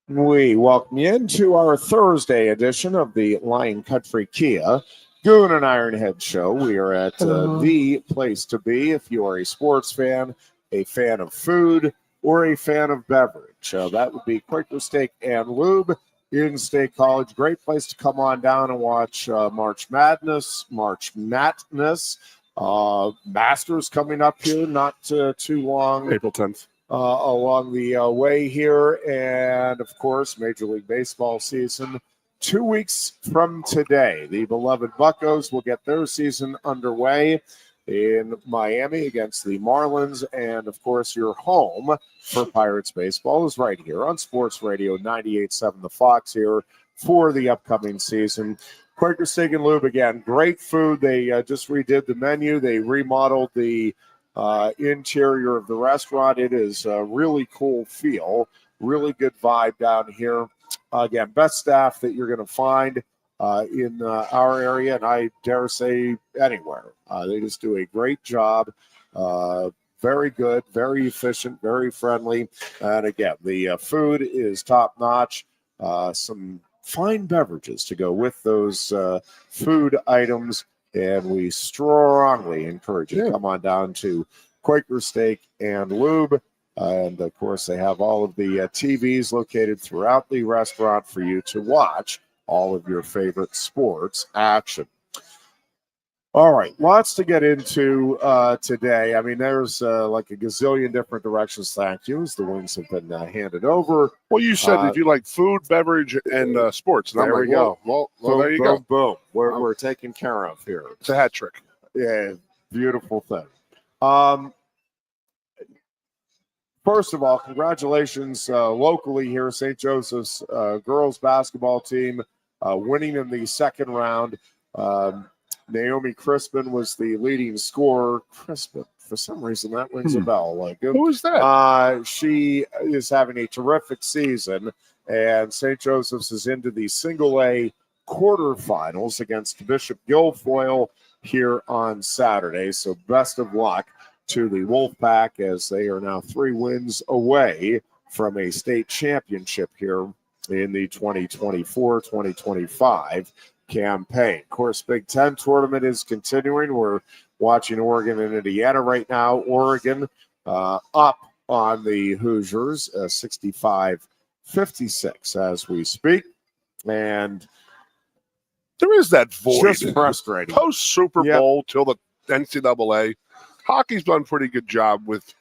We welcome you into our Thursday edition of the Lion Country Kia Goon and Ironhead show. We are at the place to be if you are a sports fan, a fan of food, or a fan of beverage. That would be Quaker Steak and Lube in State College. Great place to come on down and watch March Madness, Masters coming up here not too long. April 10th. Along the way here. And, of course, Major League Baseball season 2 weeks from today. The beloved Buccos will get their season underway in Miami against the Marlins. And, of course, your home for Pirates baseball is right here on Sports Radio 98.7 The Fox here for the upcoming season. Quaker Steak and Lube, again, great food. They just redid the menu. They remodeled the interior of the restaurant. It is a really cool feel, really good vibe down here. Again, best staff that you're going to find in our area, and I dare say anywhere. They just do a great job. Very good, very efficient, very friendly. And again, the food is top notch. Some fine beverages to go with those food items. And we strongly encourage you to come on down to Quaker Steak and Lube. And, of course, they have all of the TVs located throughout the restaurant for you to watch all of your favorite sports action. All right, lots to get into today. I mean, there's like a gazillion different directions. Thank you, as the wings have been handed over. Well, you said if you like food, beverage, and sports. And there we go. Well, boom, there you go. Boom. We're taken care of here. It's a hat trick. Yeah, beautiful thing. First of all, congratulations locally here, St. Joseph's girls basketball team winning in the second round. Naomi Crispin was the leading scorer. Crispin, for some reason, that rings a bell. Like, who is that? She is having a terrific season, and St. Joseph's is into the single A quarterfinals against Bishop Guilfoyle here on Saturday. So best of luck to the Wolfpack as they are now 3 wins away from a state championship here in the 2024-2025 campaign. Of course, Big Ten tournament is continuing. We're watching Oregon and Indiana right now. Oregon up on the Hoosiers, 65-56 as we speak. And there is that void. Just frustrating. Post Super Bowl till the NCAA. Hockey's done a pretty good job with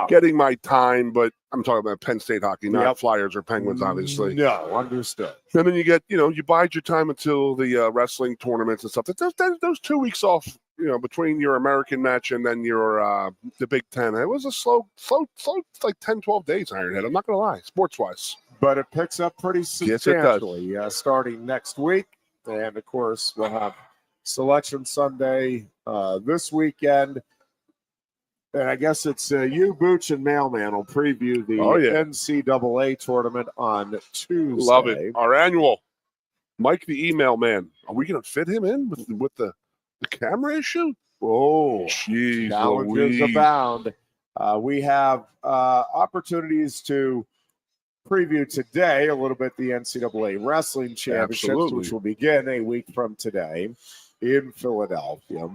getting my time, but I'm talking about Penn State hockey, not Flyers or Penguins, obviously. No, understood. And then you get, you bide your time until the wrestling tournaments and stuff. Those 2 weeks off, between your American match and then your the Big Ten. It was a slow, like 10, 12 days, Ironhead. I'm not going to lie, sports-wise. But it picks up pretty substantially starting next week. And, of course, we'll have Selection Sunday this weekend. And I guess it's you, Booch, and Mailman will preview the NCAA tournament on Tuesday. Love it. Our annual. Mike the email man. Are we going to fit him in with the camera issue? Oh, jeez, challenges abound. We have opportunities to preview today a little bit the NCAA Wrestling Championships, which will begin a week from today in Philadelphia.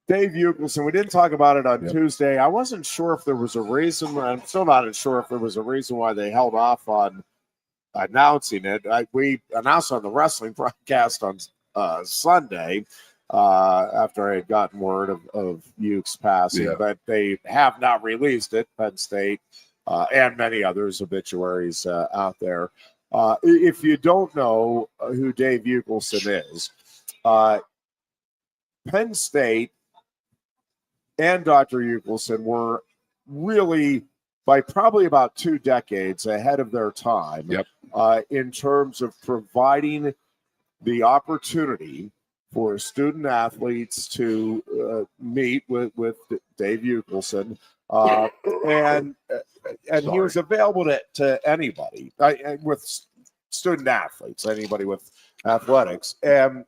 Dave Ugelson, we didn't talk about it on Tuesday. I wasn't sure if there was a reason. I'm still not sure if there was a reason why they held off on announcing it. We announced on the wrestling broadcast on Sunday after I had gotten word of Ukes passing, but they have not released it. Penn State and many others obituaries out there. If you don't know who Dave Ugelson is, Penn State and Dr. Ugelson were really, by probably about 2 decades, ahead of their time in terms of providing the opportunity for student athletes to meet with Dave Ugelson. And he was available to anybody, with student athletes, anybody with athletics. And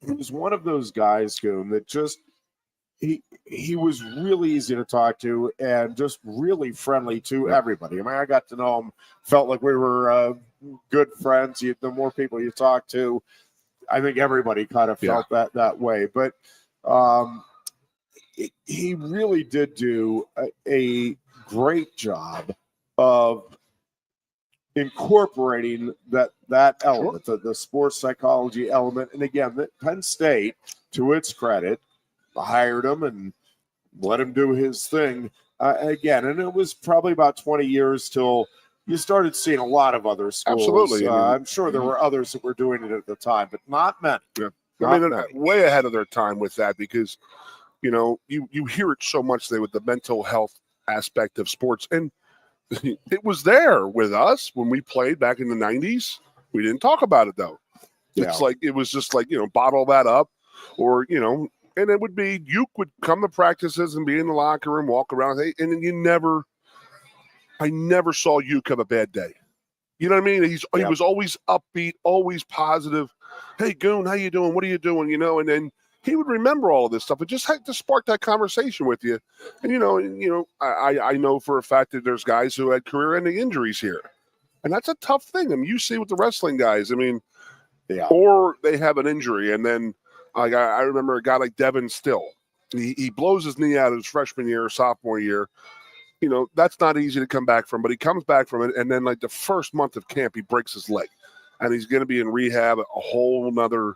he was one of those guys, Goon, that just he was really easy to talk to and just really friendly to everybody. I mean, I got to know him, felt like we were good friends. The more people you talk to, I think everybody kind of felt that way. But he really did do a great job of incorporating that element, the sports psychology element. And again, Penn State, to its credit, hired him and let him do his thing again. And it was probably about 20 years till you started seeing a lot of other schools. Absolutely. I'm sure there were others that were doing it at the time, but not many. Yeah. I mean, way ahead of their time with that, because, you hear it so much today with the mental health aspect of sports. And it was there with us when we played back in the 90s. We didn't talk about it, though. It's like, it was just like, bottle that up, or, and it would be, you would come to practices and be in the locker room, walk around, and then I never saw Uke have a bad day. You know what I mean? He was always upbeat, always positive. Hey, Goon, how you doing? What are you doing? And then he would remember all of this stuff. It just had to spark that conversation with you. And, I know for a fact that there's guys who had career-ending injuries here. And that's a tough thing. I mean, you see with the wrestling guys, or they have an injury. And then I remember a guy like Devin Still. He blows his knee out his freshman year or sophomore year. That's not easy to come back from, but he comes back from it. And then like the first month of camp, he breaks his leg. And he's going to be in rehab a whole nother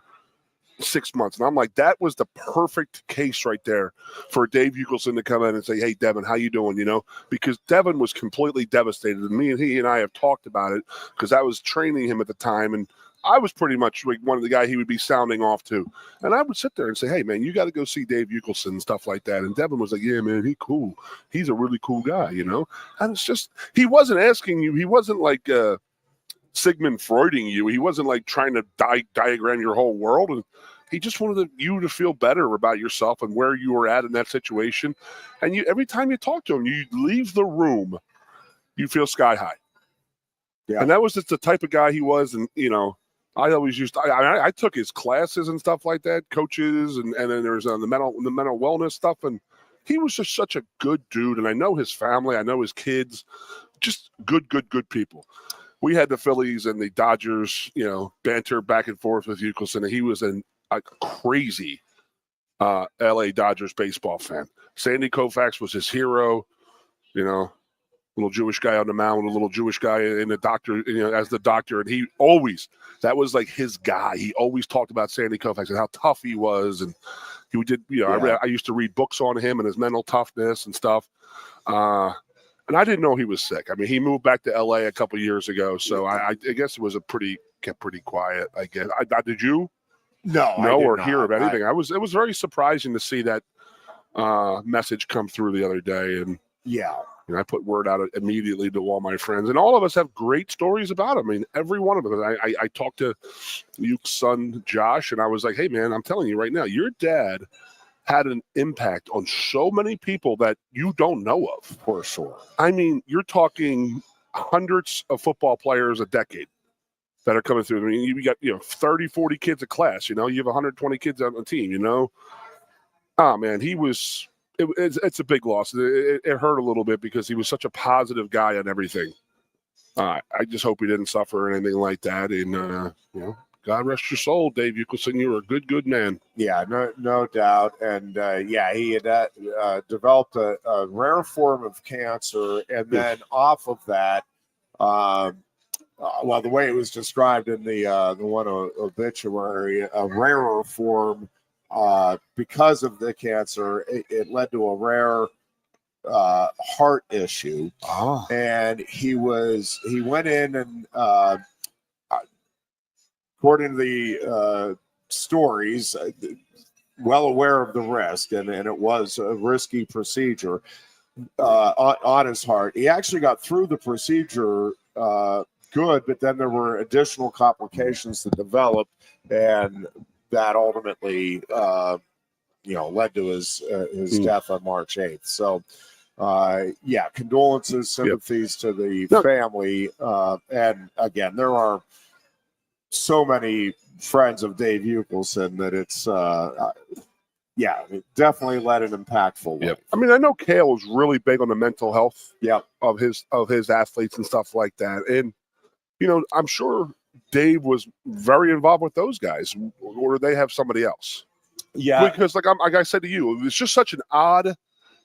6 months. And I'm like, that was the perfect case right there for Dave Ukelson to come in and say, hey, Devin, how you doing? Because Devin was completely devastated. And he and I have talked about it because I was training him at the time. And I was pretty much like one of the guys he would be sounding off to. And I would sit there and say, hey, man, you got to go see Dave Ukelson and stuff like that. And Devin was like, yeah, man, he's cool. He's a really cool guy, And it's just, he wasn't asking you. He wasn't like Sigmund Freuding you. He wasn't like trying to diagram your whole world. And he just wanted you to feel better about yourself and where you were at in that situation. And every time you talk to him, you leave the room, you feel sky high. Yeah. And that was just the type of guy he was. And, I always I took his classes and stuff like that, coaches, and then there's the mental wellness stuff. And he was just such a good dude. And I know his family, I know his kids, just good people. We had the Phillies and the Dodgers, banter back and forth with Ukelson. And he was a crazy L.A. Dodgers baseball fan. Sandy Koufax was his hero, little Jewish guy on the mound, a little Jewish guy in the doctor, as the doctor. And that was like his guy. He always talked about Sandy Koufax and how tough he was. And he did, I used to read books on him and his mental toughness and stuff. And I didn't know he was sick. I mean, he moved back to L.A. a couple years ago. So I guess it was kept pretty quiet, I guess. Did you? No, or hear of anything. It was very surprising to see that message come through the other day. And I put word out immediately to all my friends, and all of us have great stories about him. I mean, every one of them. I talked to Luke's son, Josh, and I was like, hey, man, I'm telling you right now, your dad had an impact on so many people that you don't know of. For sure. I mean, you're talking hundreds of football players a decade that are coming through. I mean, you got 30, 40 kids a class. You have 120 kids on the team. Oh man, he was. It's a big loss. It hurt a little bit because he was such a positive guy on everything. I just hope he didn't suffer or anything like that. And God rest your soul, Dave Ukelson. You were a good man. Yeah, no doubt. And he had developed a rare form of cancer, and then off of that. The way it was described in the one obituary, a rarer form, because of the cancer, it led to a rare heart issue. Oh. And he went in and according to the stories, well aware of the risk, and it was a risky procedure on his heart. He actually got through the procedure good, but then there were additional complications that developed, and that ultimately led to his death on March 8th. So condolences, sympathies to the family, and again, there are so many friends of Dave Ukelson that it's yeah, it definitely led an impactful life. I mean, I know Kale was really big on the mental health of his athletes and stuff like that. And, I'm sure Dave was very involved with those guys, or do they have somebody else? Yeah. Because like I said to you, it was just such an odd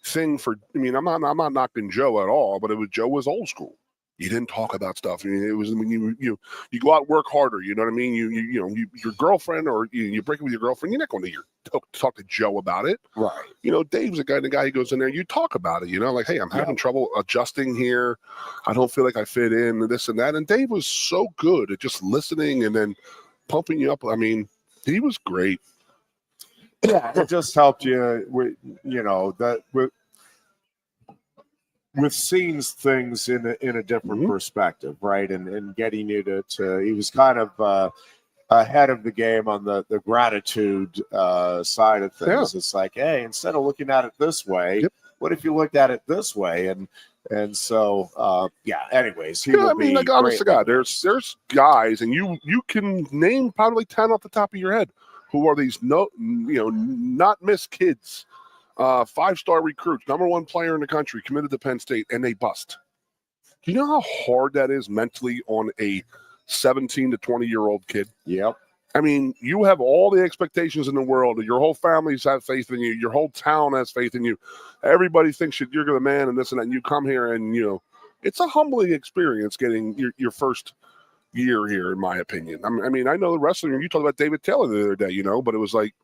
thing I'm not knocking Joe at all, but Joe was old school. You didn't talk about stuff. I mean, it was when you go out and work harder. You know what I mean? Your girlfriend, or you break up with your girlfriend, you're not going to talk to Joe about it. Right. Dave's the guy who goes in there. You talk about it. Like, hey, I'm having trouble adjusting here. I don't feel like I fit in, this and that. And Dave was so good at just listening and then pumping you up. I mean, he was great. Yeah, it just helped you with with seeing things in a different perspective, right? And getting you to he was kind of ahead of the game on the gratitude side of things. It's like, hey, instead of looking at it this way, what if you looked at it this way? And so anyways, he will be like, honest to God, there's guys, and you can name probably 10 off the top of your head who are these not miss kids. 5-star recruits, #1 player in the country, committed to Penn State, and they bust. Do you know how hard that is mentally on a 17 to 20-year-old kid? Yep. I mean, you have all the expectations in the world. Your whole family's have faith in you. Your whole town has faith in you. Everybody thinks you're the man and this and that. And you come here and, it's a humbling experience getting your first year here, in my opinion. I mean, I know the wrestling, you talked about David Taylor the other day, but it was like,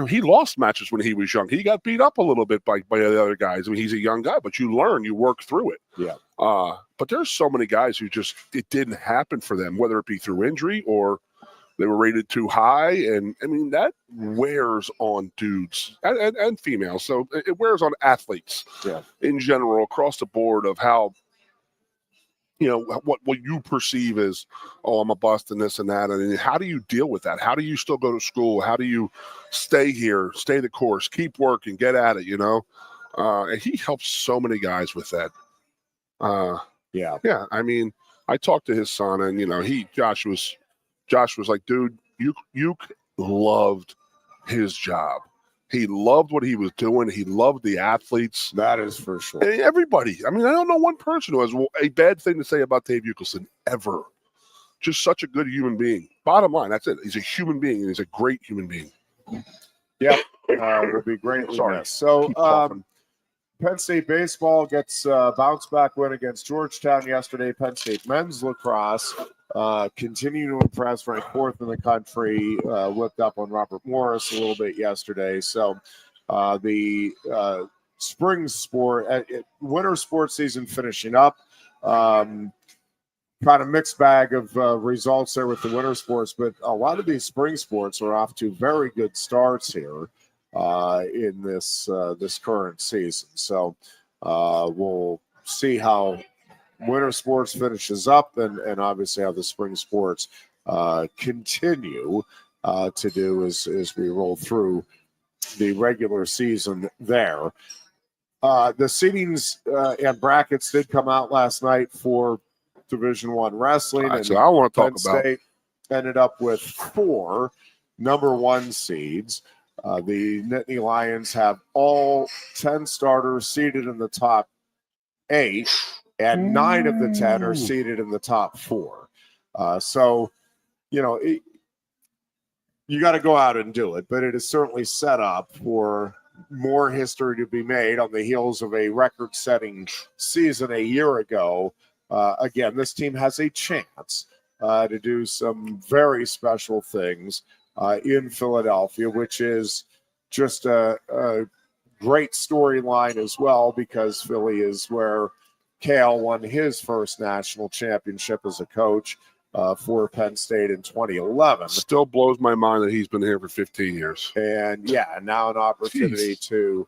he lost matches when he was young. He got beat up a little bit by the other guys. I mean, he's a young guy, but you learn, you work through it. Yeah. But there's so many guys who it didn't happen for them, whether it be through injury or they were rated too high. And I mean, that wears on dudes and females. So it wears on athletes in general across the board of how, what you perceive as, oh, I'm a bust and this and that. And how do you deal with that? How do you still go to school? How do you stay here, stay the course, keep working, get at it, And he helps so many guys with that. I mean, I talked to his son, and Josh was like, dude, you loved his job. He loved what he was doing. He loved the athletes. That is for sure. And everybody. I mean, I don't know one person who has a bad thing to say about Dave Euchelson ever. Just such a good human being. Bottom line, that's it. He's a human being, and he's a great human being. Yeah, will be great. So, Penn State baseball gets a bounce back win against Georgetown yesterday. Penn State men's lacrosse continue to impress, ranked 4th in the country, whipped up on Robert Morris a little bit yesterday. So the spring sport, winter sports season finishing up. Kind of mixed bag of results there with the winter sports, but a lot of these spring sports are off to very good starts here in this current season. So we'll see how winter sports finishes up and obviously how the spring sports continue to do as we roll through the regular season there. The seedings and brackets did come out last night for Division I wrestling. Right, so I want to talk Penn State ended up with 4 #1 seeds. The Nittany Lions have all 10 starters seated in the top 8, and 9 of the 10 are seated in the top 4. So, you got to go out and do it, but it is certainly set up for more history to be made on the heels of a record-setting season a year ago. Again, this team has a chance to do some very special things in Philadelphia, which is just a great storyline as well, because Philly is where Cale won his first national championship as a coach for Penn State in 2011. Still blows my mind that he's been here for 15 years. And now an opportunity to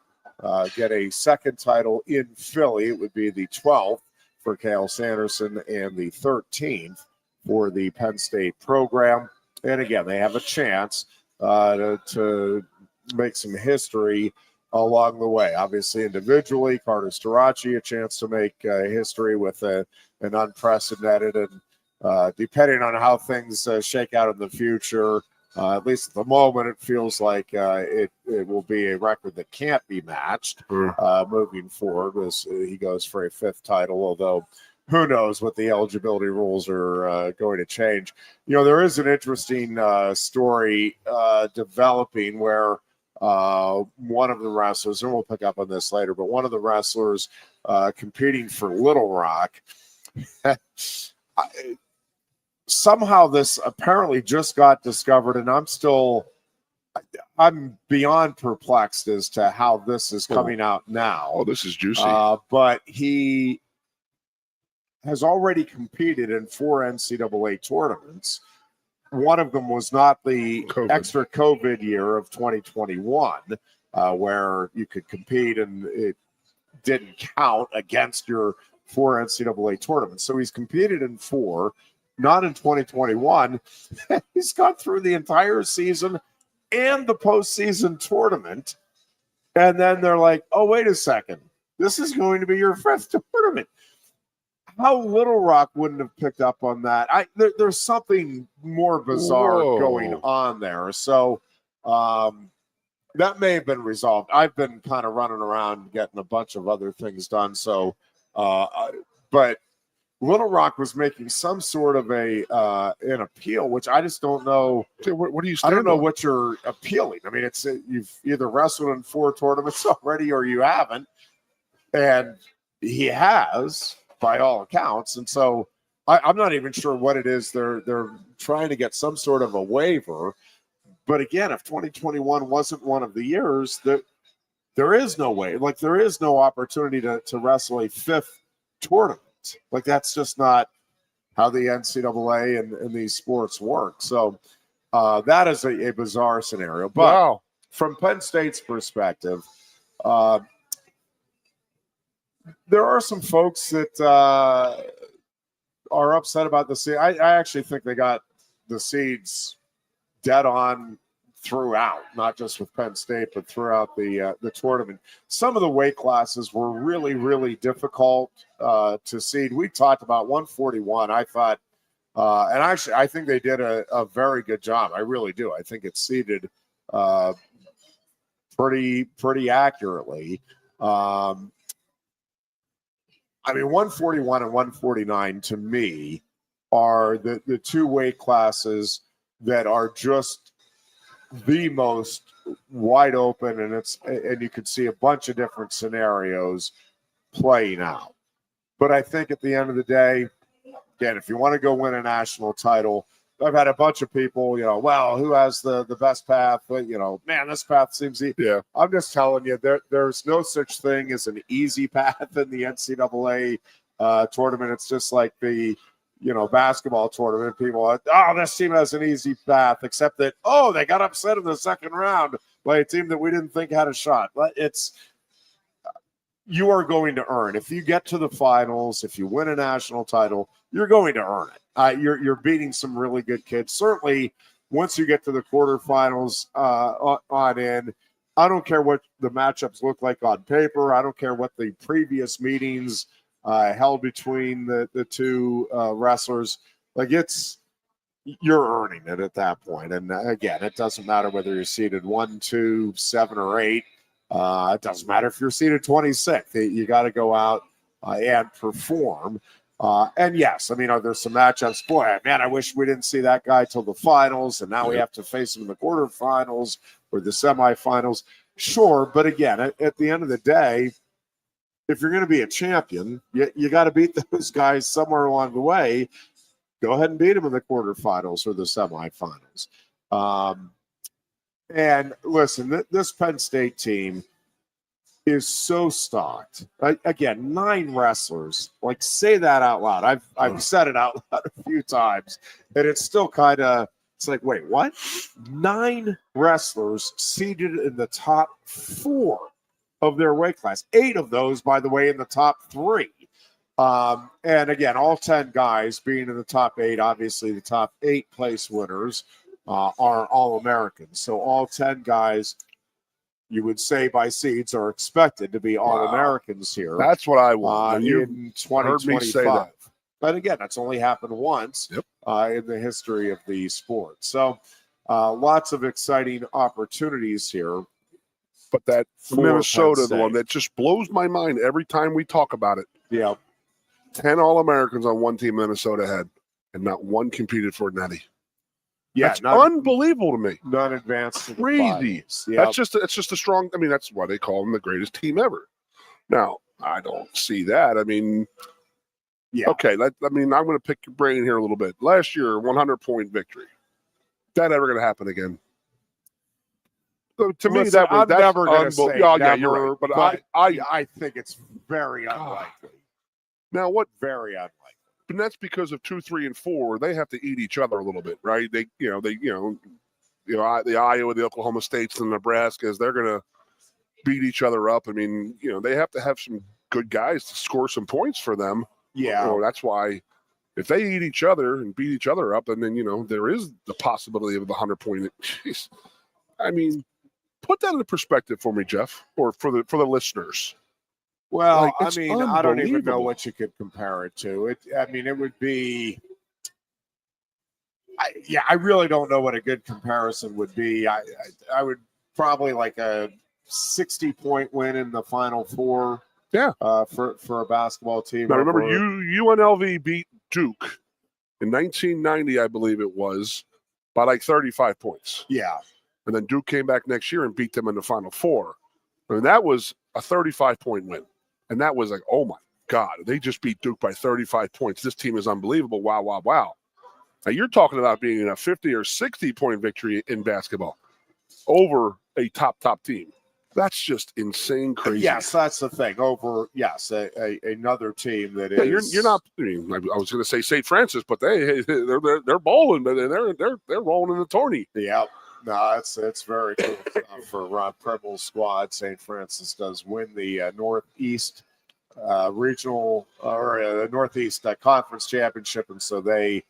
get a second title in Philly. It would be the 12th for Cale Sanderson and the 13th for the Penn State program. And again, they have a chance to make some history along the way. Obviously, individually, Carter Starachi, a chance to make history with an unprecedented and depending on how things shake out in the future, At least at the moment, it feels like it will be a record that can't be matched moving forward as he goes for a 5th title, although who knows what the eligibility rules are going to change. There is an interesting story developing where one of the wrestlers, and we'll pick up on this later, but one of the wrestlers competing for Little Rock, somehow this apparently just got discovered, and I'm beyond perplexed as to how this is coming out now. Oh, this is juicy. But he has already competed in 4 NCAA tournaments. One of them was not the extra COVID year of 2021, where you could compete and it didn't count against your 4 NCAA tournaments. So he's competed in 4, not in 2021. He's gone through the entire season and the postseason tournament. And then they're like, oh, wait a second. This is going to be your 5th tournament. How Little Rock wouldn't have picked up on that? There's something more bizarre going on there. So that may have been resolved. I've been kind of running around getting a bunch of other things done. So, but Little Rock was making some sort of an appeal, which I just don't know. What do you? I don't know what you're appealing. I mean, it's you've either wrestled in 4 tournaments already or you haven't, and he has, by all accounts. And so I'm not even sure what it is. They're trying to get some sort of a waiver. But again, if 2021 wasn't one of the years, there is no way. Like, there is no opportunity to wrestle a 5th tournament. Like, that's just not how the NCAA and these sports work. So that is a bizarre scenario. But from Penn State's perspective, there are some folks that are upset about the seed. I actually think they got the seeds dead on throughout, not just with Penn State, but throughout the tournament. Some of the weight classes were really, really difficult to seed. We talked about 141. I thought, and actually, I think they did a very good job. I really do. I think it's seeded pretty accurately. I mean, 141 and 149 to me are the 2 weight classes that are just the most wide open, and you could see a bunch of different scenarios playing out. But I think at the end of the day, again, if you want to go win a national title, I've had a bunch of people, well, who has the best path? But, man, this path seems easy. Yeah. I'm just telling you, there's no such thing as an easy path in the NCAA tournament. It's just like the, basketball tournament. People are, this team has an easy path, except that, they got upset in the second round by a team that we didn't think had a shot. But you are going to earn. If you get to the finals, if you win a national title, you're going to earn it. You're beating some really good kids. Certainly, once you get to the quarterfinals on in, I don't care what the matchups look like on paper. I don't care what the previous meetings held between the 2 wrestlers. Like, you're earning it at that point. And again, it doesn't matter whether you're seated 1, 2, 7, or 8. It doesn't matter if you're seated 26th. You got to go out and perform. And yes, I mean, are there some matchups? Boy, man, I wish we didn't see that guy till the finals, and now we have to face him in the quarterfinals or the semifinals. Sure, but again, at the end of the day, if you're going to be a champion, you got to beat those guys somewhere along the way. Go ahead and beat them in the quarterfinals or the semifinals. And listen, this Penn State team is so stocked. Again, 9 wrestlers. Like, say that out loud. I've said it out loud a few times, and it's still kind of, it's like, wait, what? 9 wrestlers seated in the top 4 of their weight class. 8 of those, by the way, in the top 3. And again, all 10 guys being in the top 8, obviously the top 8 place winners are All-Americans. So all 10 guys, you would say by seeds, are expected to be All-Americans here. That's what I want. In 2025. But again, that's only happened once in the history of the sport. So Lots of exciting opportunities here. But that for Minnesota, Penn the one State. that just blows my mind every time we talk about it. Yeah. 10 All-Americans on one team Minnesota had, and not one competed for a natty. Yeah, That's unbelievable to me. None advanced to the Crazy. finals. Yep. That's just a strong. I mean, that's why they call them the greatest team ever. Now, I don't see that. I mean, yeah. Okay. I'm going to pick your brain here a little bit. Last year, 100-point victory. That ever going to happen again? So to me, that's never going to say yeah, never, yeah, you're right. But I think it's very unlikely. Now what? Very unlikely. And that's because of 2, 3, and 4. They have to eat each other a little bit, right? The Iowa, the Oklahoma States, the Nebraskas, they're going to beat each other up. I mean, they have to have some good guys to score some points for them. Yeah. That's why if they eat each other and beat each other up, and then there is the possibility of the 100-point. Jeez. I mean, put that into perspective for me, Jeff, or for the listeners. Well, I don't even know what you could compare it to. It would be. I really don't know what a good comparison would be. I would probably like a 60-point win in the Final Four. Yeah. For a basketball team. Now remember, UNLV beat Duke in 1990, I believe it was, by like 35 points. Yeah. And then Duke came back next year and beat them in the Final Four. And that was a 35-point win. And that was like, oh, my God, they just beat Duke by 35 points. This team is unbelievable. Wow, wow, wow. Now, you're talking about being in a 50 or 60-point victory in basketball over a top team. That's just insane crazy. Yes, that's the thing. Over, another team that is. You're not. I mean, I was going to say St. Francis, but they're bowling, but they're rolling in the tourney. Yeah. No, it's very cool for Ron Preble's squad. St. Francis does win the Northeast Regional or the Northeast Conference Championship, and so they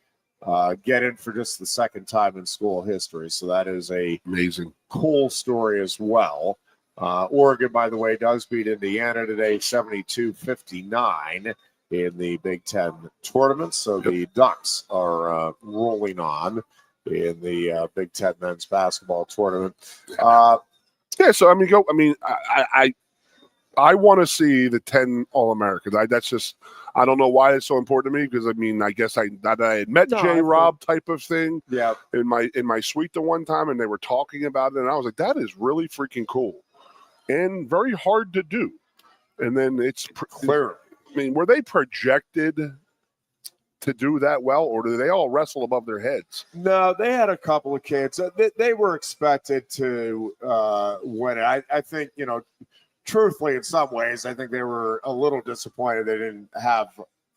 get in for just the second time in school history. So that is a amazing, cool story as well. Oregon, by the way, does beat Indiana today, 72-59 in the Big Ten tournament. So the Ducks are rolling on in the Big Ten men's basketball tournament. So I want to see the 10 All-Americans. I don't know why it's so important to me because I guess I had met J-Rob type of thing. Yeah. In my suite the one time, and they were talking about it, and I was like, that is really freaking cool and very hard to do. And then it's clear. I mean, were they projected to do that well, or do they all wrestle above their heads? No, they had a couple of kids. They were expected to win it. I think, truthfully, in some ways, I think they were a little disappointed they didn't have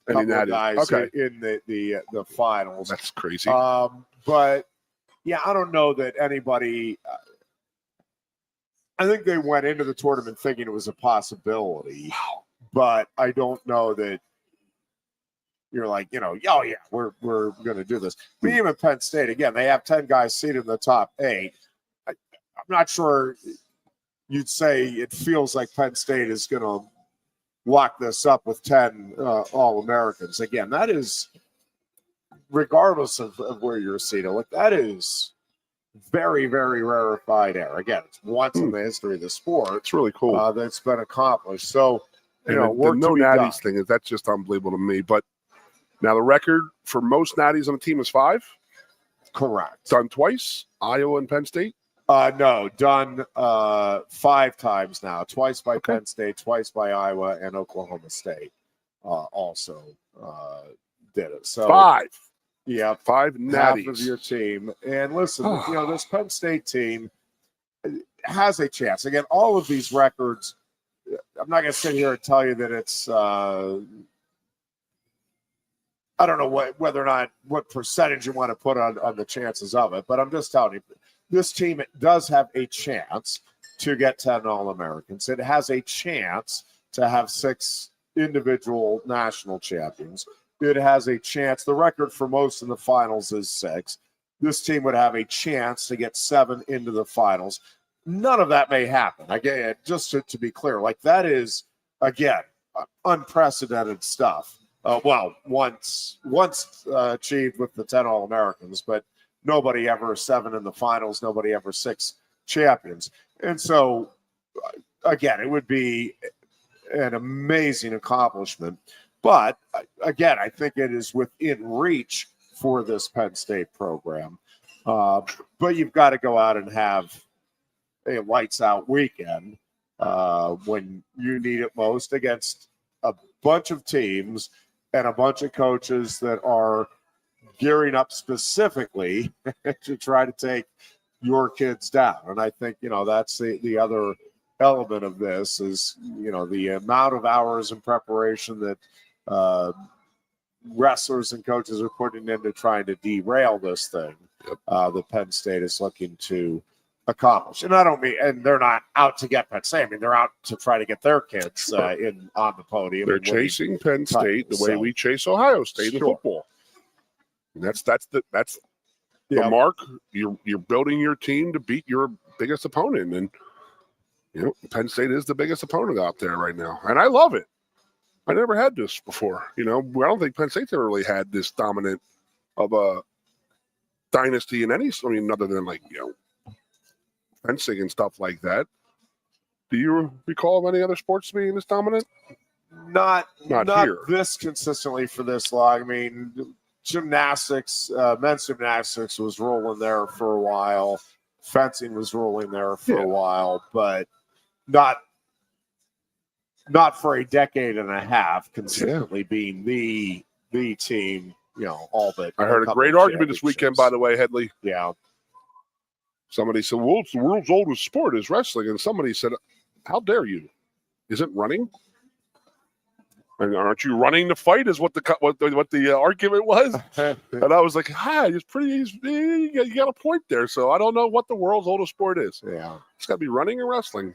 a couple of guys in the finals. That's crazy. But, yeah, I don't know that anybody I think they went into the tournament thinking it was a possibility. Wow. But I don't know that you're like, oh yeah, we're going to do this. But even Penn State, again, they have 10 guys seated in the top 8. I'm not sure you'd say it feels like Penn State is going to lock this up with 10 All-Americans. Again, that is, regardless of where you're seated, like that is very, very rarefied air. Again, it's once in the history of the sport. It's really cool. That's been accomplished. So, the no natties thing, that's just unbelievable to me. But now the record for most natties on the team is 5? Correct. Done twice, Iowa and Penn State? No, done 5 times now. Twice by Penn State, twice by Iowa, and Oklahoma State also did it. So 5. Yeah, 5 natties. Half of your team. And listen, this Penn State team has a chance. Again, all of these records, I'm not going to sit here and tell you that it's I don't know whether or not what percentage you want to put on the chances of it, but I'm just telling you, this team does have a chance to get 10 All-Americans. It has a chance to have 6 individual national champions. It has a chance. The record for most in the finals is 6. This team would have a chance to get 7 into the finals. None of that may happen. Again, just to be clear, like that is, again, unprecedented stuff. Once achieved with the 10 All-Americans, but nobody ever 7 in the finals, nobody ever 6 champions. And so, again, it would be an amazing accomplishment. But, again, I think it is within reach for this Penn State program. But you've got to go out and have a lights-out weekend when you need it most against a bunch of teams and a bunch of coaches that are gearing up specifically to try to take your kids down. And I think, that's the other element of this is, the amount of hours in preparation that wrestlers and coaches are putting into trying to derail this thing that Penn State is looking to accomplish. And I don't mean, and they're not out to get Penn State. I mean, they're out to try to get their kids on the podium. They're chasing Penn State the way we chase Ohio State in football. And that's the mark. You're building your team to beat your biggest opponent, and Penn State is the biggest opponent out there right now, and I love it. I never had this before. I don't think Penn State's ever really had this dominant of a dynasty in any. Other than fencing and stuff like that. Do you recall of any other sports being this dominant? Not here. This consistently for this long. I mean, gymnastics, men's gymnastics was rolling there for a while. Fencing was rolling there for a while, but not for a decade and a half consistently being the team, all but. I heard a great argument this weekend, by the way, Headley. Yeah. Somebody said, well, it's the world's oldest sport is wrestling. And somebody said, how dare you? Isn't running? And aren't you running to fight is what the argument was. And I was like, you got a point there. So I don't know what the world's oldest sport is. Yeah. It's got to be running or wrestling.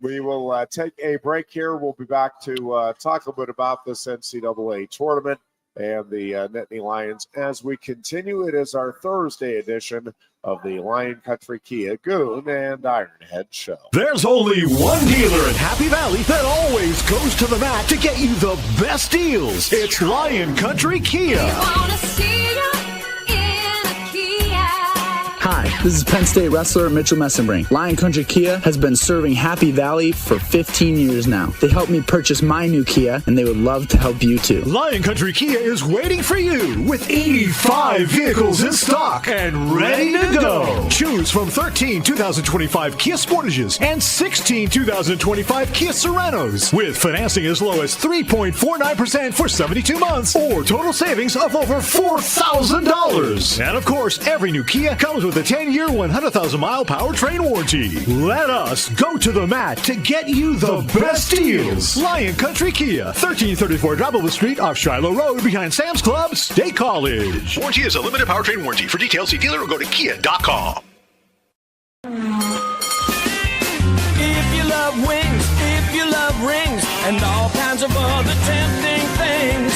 We will take a break here. We'll be back to talk a little bit about this NCAA tournament and the Nittany Lions as we continue. It is our Thursday edition of the Lion Country Kia Goon and Ironhead Show. There's only one dealer in Happy Valley that always goes to the mat to get you the best deals. It's Lion Country Kia. Hi, this is Penn State wrestler Mitchell Messenbrink. Lion Country Kia has been serving Happy Valley for 15 years now. They helped me purchase my new Kia, and they would love to help you too. Lion Country Kia is waiting for you with 85 vehicles in stock and ready to go. Choose from 13 2025 Kia Sportages and 16 2025 Kia Serenos with financing as low as 3.49% for 72 months or total savings of over $4,000. And of course, every new Kia comes with a 10-year, 100,000-mile powertrain warranty. Let us go to the mat to get you the best deals. Lion Country Kia, 1334 Drybowl Street off Shiloh Road behind Sam's Club, State College. Warranty is a limited powertrain warranty. For details, see dealer or go to kia.com. If you love wings, if you love rings, and all kinds of other tempting things,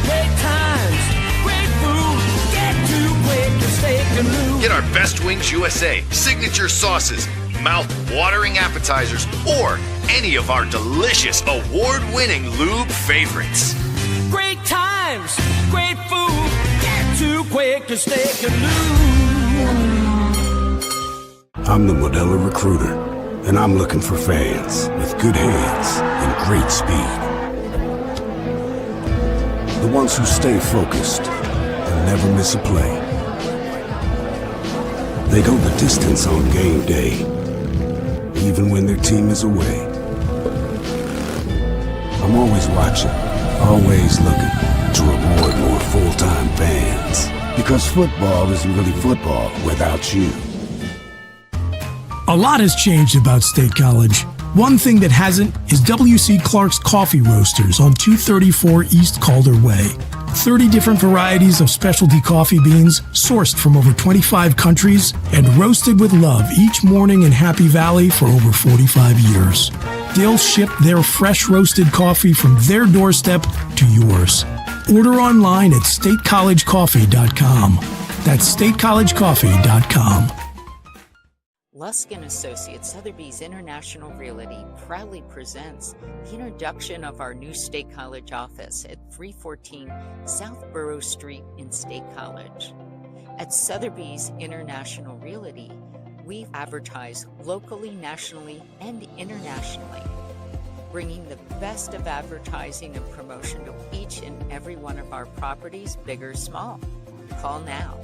great times, great food, get to Quaker Steak Lube. Get our Best Wings USA, signature sauces, mouth-watering appetizers, or any of our delicious award-winning lube favorites. Great times, great food, get to Quaker Steak Lube. I'm the Modelo Recruiter, and I'm looking for fans with good hands and great speed. The ones who stay focused and never miss a play. They go the distance on game day, even when their team is away. I'm always watching, always looking to reward more full-time fans. Because football isn't really football without you. A lot has changed about State College. One thing that hasn't is W.C. Clark's Coffee Roasters on 234 East Calder Way. 30 different varieties of specialty coffee beans sourced from over 25 countries and roasted with love each morning in Happy Valley for over 45 years. They'll ship their fresh roasted coffee from their doorstep to yours. Order online at statecollegecoffee.com. That's statecollegecoffee.com. Lusk & Associates, Sotheby's International Realty proudly presents the introduction of our new State College office at 314 South Borough Street in State College. At Sotheby's International Realty, we advertise locally, nationally, and internationally, bringing the best of advertising and promotion to each and every one of our properties, big or small. Call now.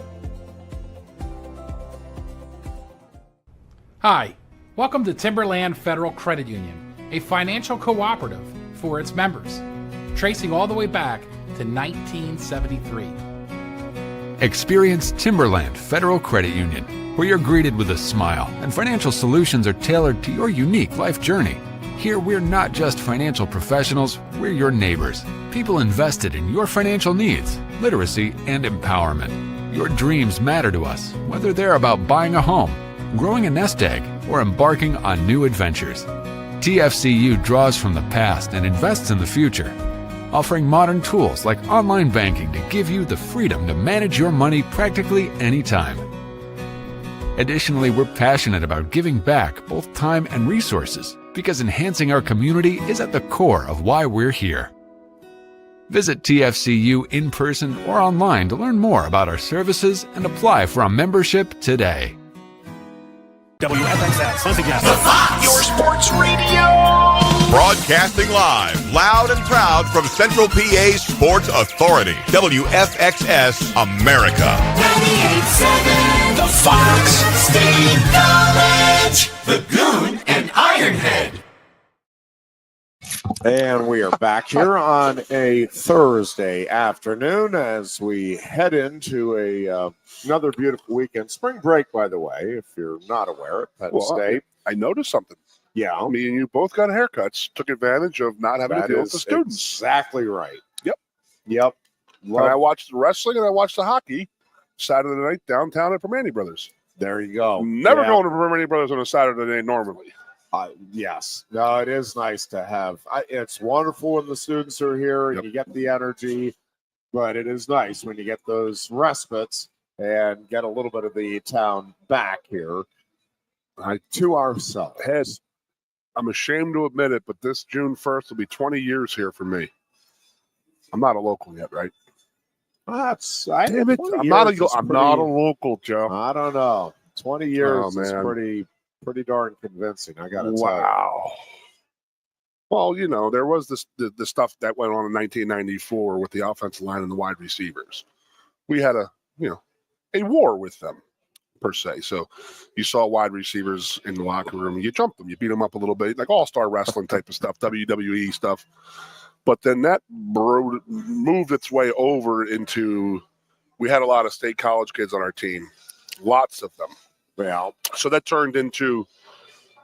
Hi, welcome to Timberland Federal Credit Union, a financial cooperative for its members, tracing all the way back to 1973. Experience Timberland Federal Credit Union, where you're greeted with a smile and financial solutions are tailored to your unique life journey. Here, we're not just financial professionals, we're your neighbors, people invested in your financial needs, literacy, and empowerment. Your dreams matter to us, whether they're about buying a home, growing a nest egg, or embarking on new adventures. TFCU draws from the past and invests in the future, offering modern tools like online banking to give you the freedom to manage your money practically anytime. Additionally, we're passionate about giving back both time and resources because enhancing our community is at the core of why we're here. Visit TFCU in person or online to learn more about our services and apply for a membership today. WFXS, once again, your sports radio. Broadcasting live, loud and proud from Central PA's Sports Authority, WFXS America. 98.7, the Fox State College, the Goon and Ironhead. And we are back here on a Thursday afternoon as we head into another beautiful weekend. Spring break, by the way, if you're not aware, at Penn State. I noticed something. Yeah. Me and you both got haircuts, took advantage of not having to deal with the students. Exactly right. Yep. And I watched the wrestling and I watched the hockey Saturday night downtown at Permane Brothers. There you go. Never going to Permane Brothers on a Saturday night normally. Yes. No, it is nice to have. It's wonderful when the students are here and you get the energy, but it is nice when you get those respites and get a little bit of the town back here to ourselves. I'm ashamed to admit it, but this June 1st will be 20 years here for me. I'm not a local yet, right? Damn it. I'm not a local, Joe. I don't know. 20 years is pretty darn convincing, I gotta tell you. Wow. Well, you know, there was the stuff that went on in 1994 with the offensive line and the wide receivers. We had a war with them, per se. So you saw wide receivers in the locker room, you jumped them, you beat them up a little bit, like all-star wrestling type of stuff, WWE stuff. But then that moved its way over into, we had a lot of state college kids on our team, lots of them. Well, so that turned into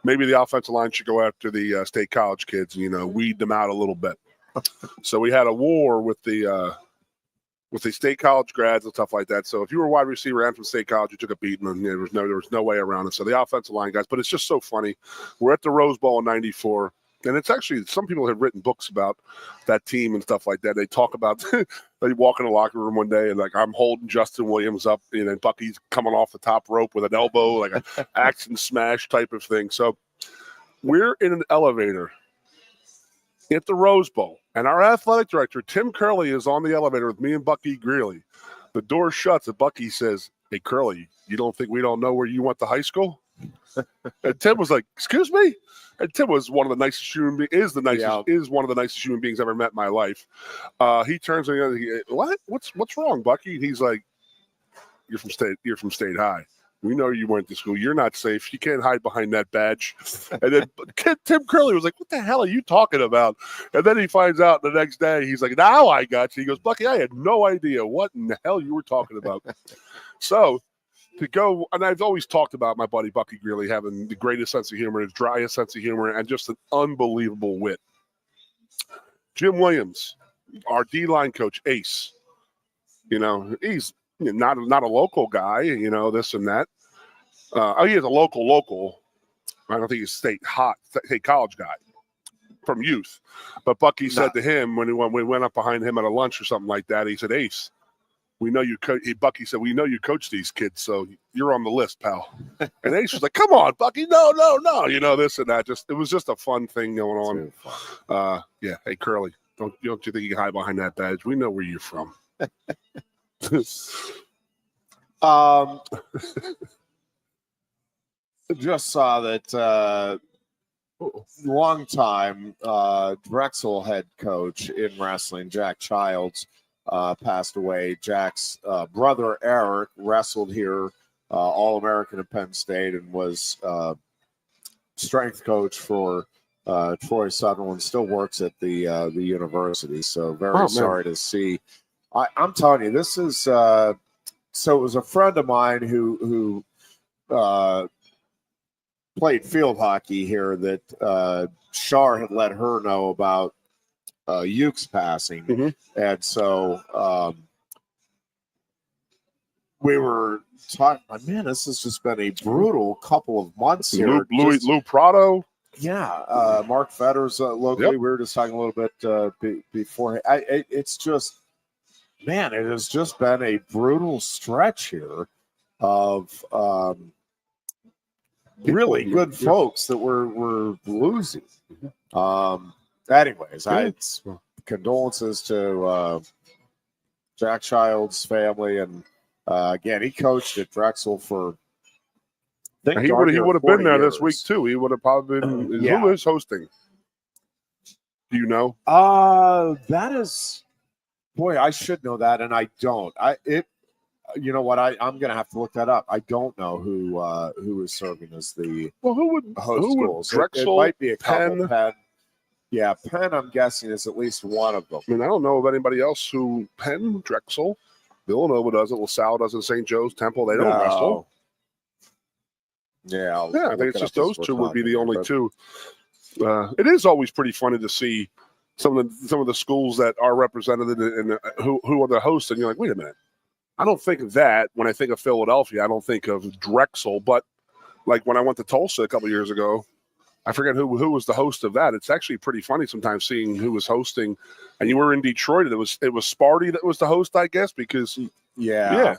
maybe the offensive line should go after the state college kids and, weed them out a little bit. So we had a war with the state college grads and stuff like that. So if you were a wide receiver and from state college, you took a beating, and there was no way around it. So the offensive line guys, but it's just so funny. We're at the Rose Bowl in '94. And it's actually, some people have written books about that team and stuff like that. They talk about, they walk in the locker room one day and I'm holding Justin Williams up and Bucky's coming off the top rope with an elbow, like an action smash type of thing. So we're in an elevator at the Rose Bowl and our athletic director, Tim Curley, is on the elevator with me and Bucky Greeley. The door shuts and Bucky says, "Hey, Curley, you don't think we don't know where you went to high school?" And Tim was like, "Excuse me?" And Tim was one of the nicest human beings, is one of the nicest human beings I've ever met in my life. He turns to me, "What? What's wrong, Bucky?" And he's like, You're from State High. We know you went to school. You're not safe. You can't hide behind that badge." And then Tim Curley was like, "What the hell are you talking about?" And then he finds out the next day, he's like, "Now I got you." He goes, "Bucky, I had no idea what in the hell you were talking about." So to go, and I've always talked about my buddy Bucky Greeley having the greatest sense of humor, the driest sense of humor, and just an unbelievable wit. Jim Williams, our D-line coach, Ace, he's not a local guy, this and that. He is a local. I don't think he's state college guy from youth. But Bucky said to him when we went up behind him at a lunch or something like that, he said, "Ace, we know you Bucky said, "We know you coach these kids, so you're on the list, pal." And Ace was like, "Come on, Bucky, no, this and that." It was just a fun thing going on. Hey, Curly, don't you think you can hide behind that badge? We know where you're from. Just saw that long time Drexel head coach in wrestling, Jack Childs, passed away. Jack's brother Eric wrestled here, All-American at Penn State, and was strength coach for Troy Sutherland. Still works at the university. So very sorry to see. I'm telling you, this is so. It was a friend of mine who played field hockey here that Shar had let her know about Uke's passing, and so we were talking. Man, this has just been a brutal couple of months here. Lou Prado. Yeah, Mark Fetters locally. Yep. We were just talking a little bit before. It's just, man, it has just been a brutal stretch here of really good folks that we're losing. Anyways, it's condolences to Jack Child's family, and again, he coached at Drexel for. He would have been there this week too. He would have probably been. Who is hosting? Do you know? That is, boy, I should know that, and I don't. You know what? I'm going to have to look that up. I don't know who is serving as the who would schools. Drexel, it might be a couple. Penn. Yeah, Penn. I'm guessing is at least one of them. I mean, I don't know of anybody else who Penn, Drexel, Villanova does it. LaSalle does it. St. Joe's, Temple. They don't wrestle. Yeah, I think it's just those two would be the only two. It is always pretty funny to see some of the schools that are represented and who are the hosts, and you're like, wait a minute. I don't think of that when I think of Philadelphia. I don't think of Drexel, but like when I went to Tulsa a couple years ago, I forget who was the host of that. It's actually pretty funny sometimes seeing who was hosting. And you were in Detroit, and it was Sparty that was the host, I guess, because yeah.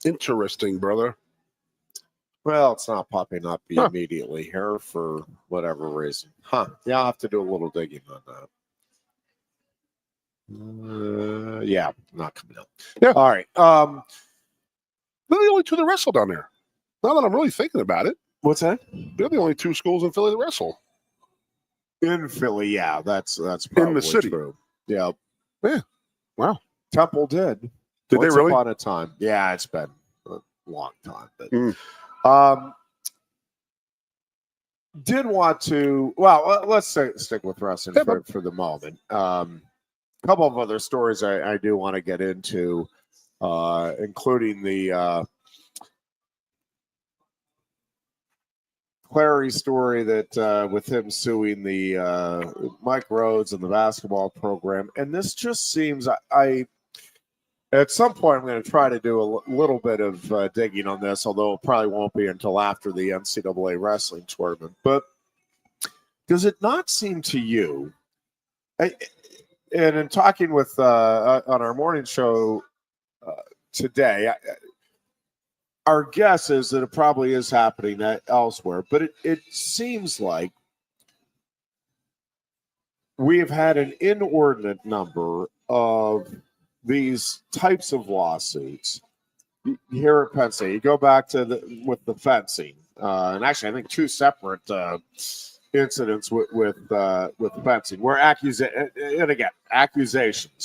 Interesting, brother. Well, it's not popping up immediately here for whatever reason. Yeah, I'll have to do a little digging on that. Yeah, not coming up. Yeah. All right. They're the only two that wrestle down there. Now that I'm really thinking about it. What's that? They're the only two schools in Philly that wrestle. In Philly, yeah. That's probably in the city. True. Yeah. Yeah. Wow. Temple did. Did they really? Upon a time. Yeah, it's been a long time. But did want to, well, let's stick with wrestling for the moment. A couple of other stories I do want to get into, including the Clary story that with him suing the Mike Rhodes and the basketball program. And this just seems, at some point, I'm going to try to do a little bit of digging on this, although it probably won't be until after the NCAA wrestling tournament. But does it not seem to you, and in talking with on our morning show today, our guess is that it probably is happening elsewhere, but it seems like we have had an inordinate number of these types of lawsuits here at Penn State. You go back to with the fencing, and actually, I think two separate incidents with fencing, where accusations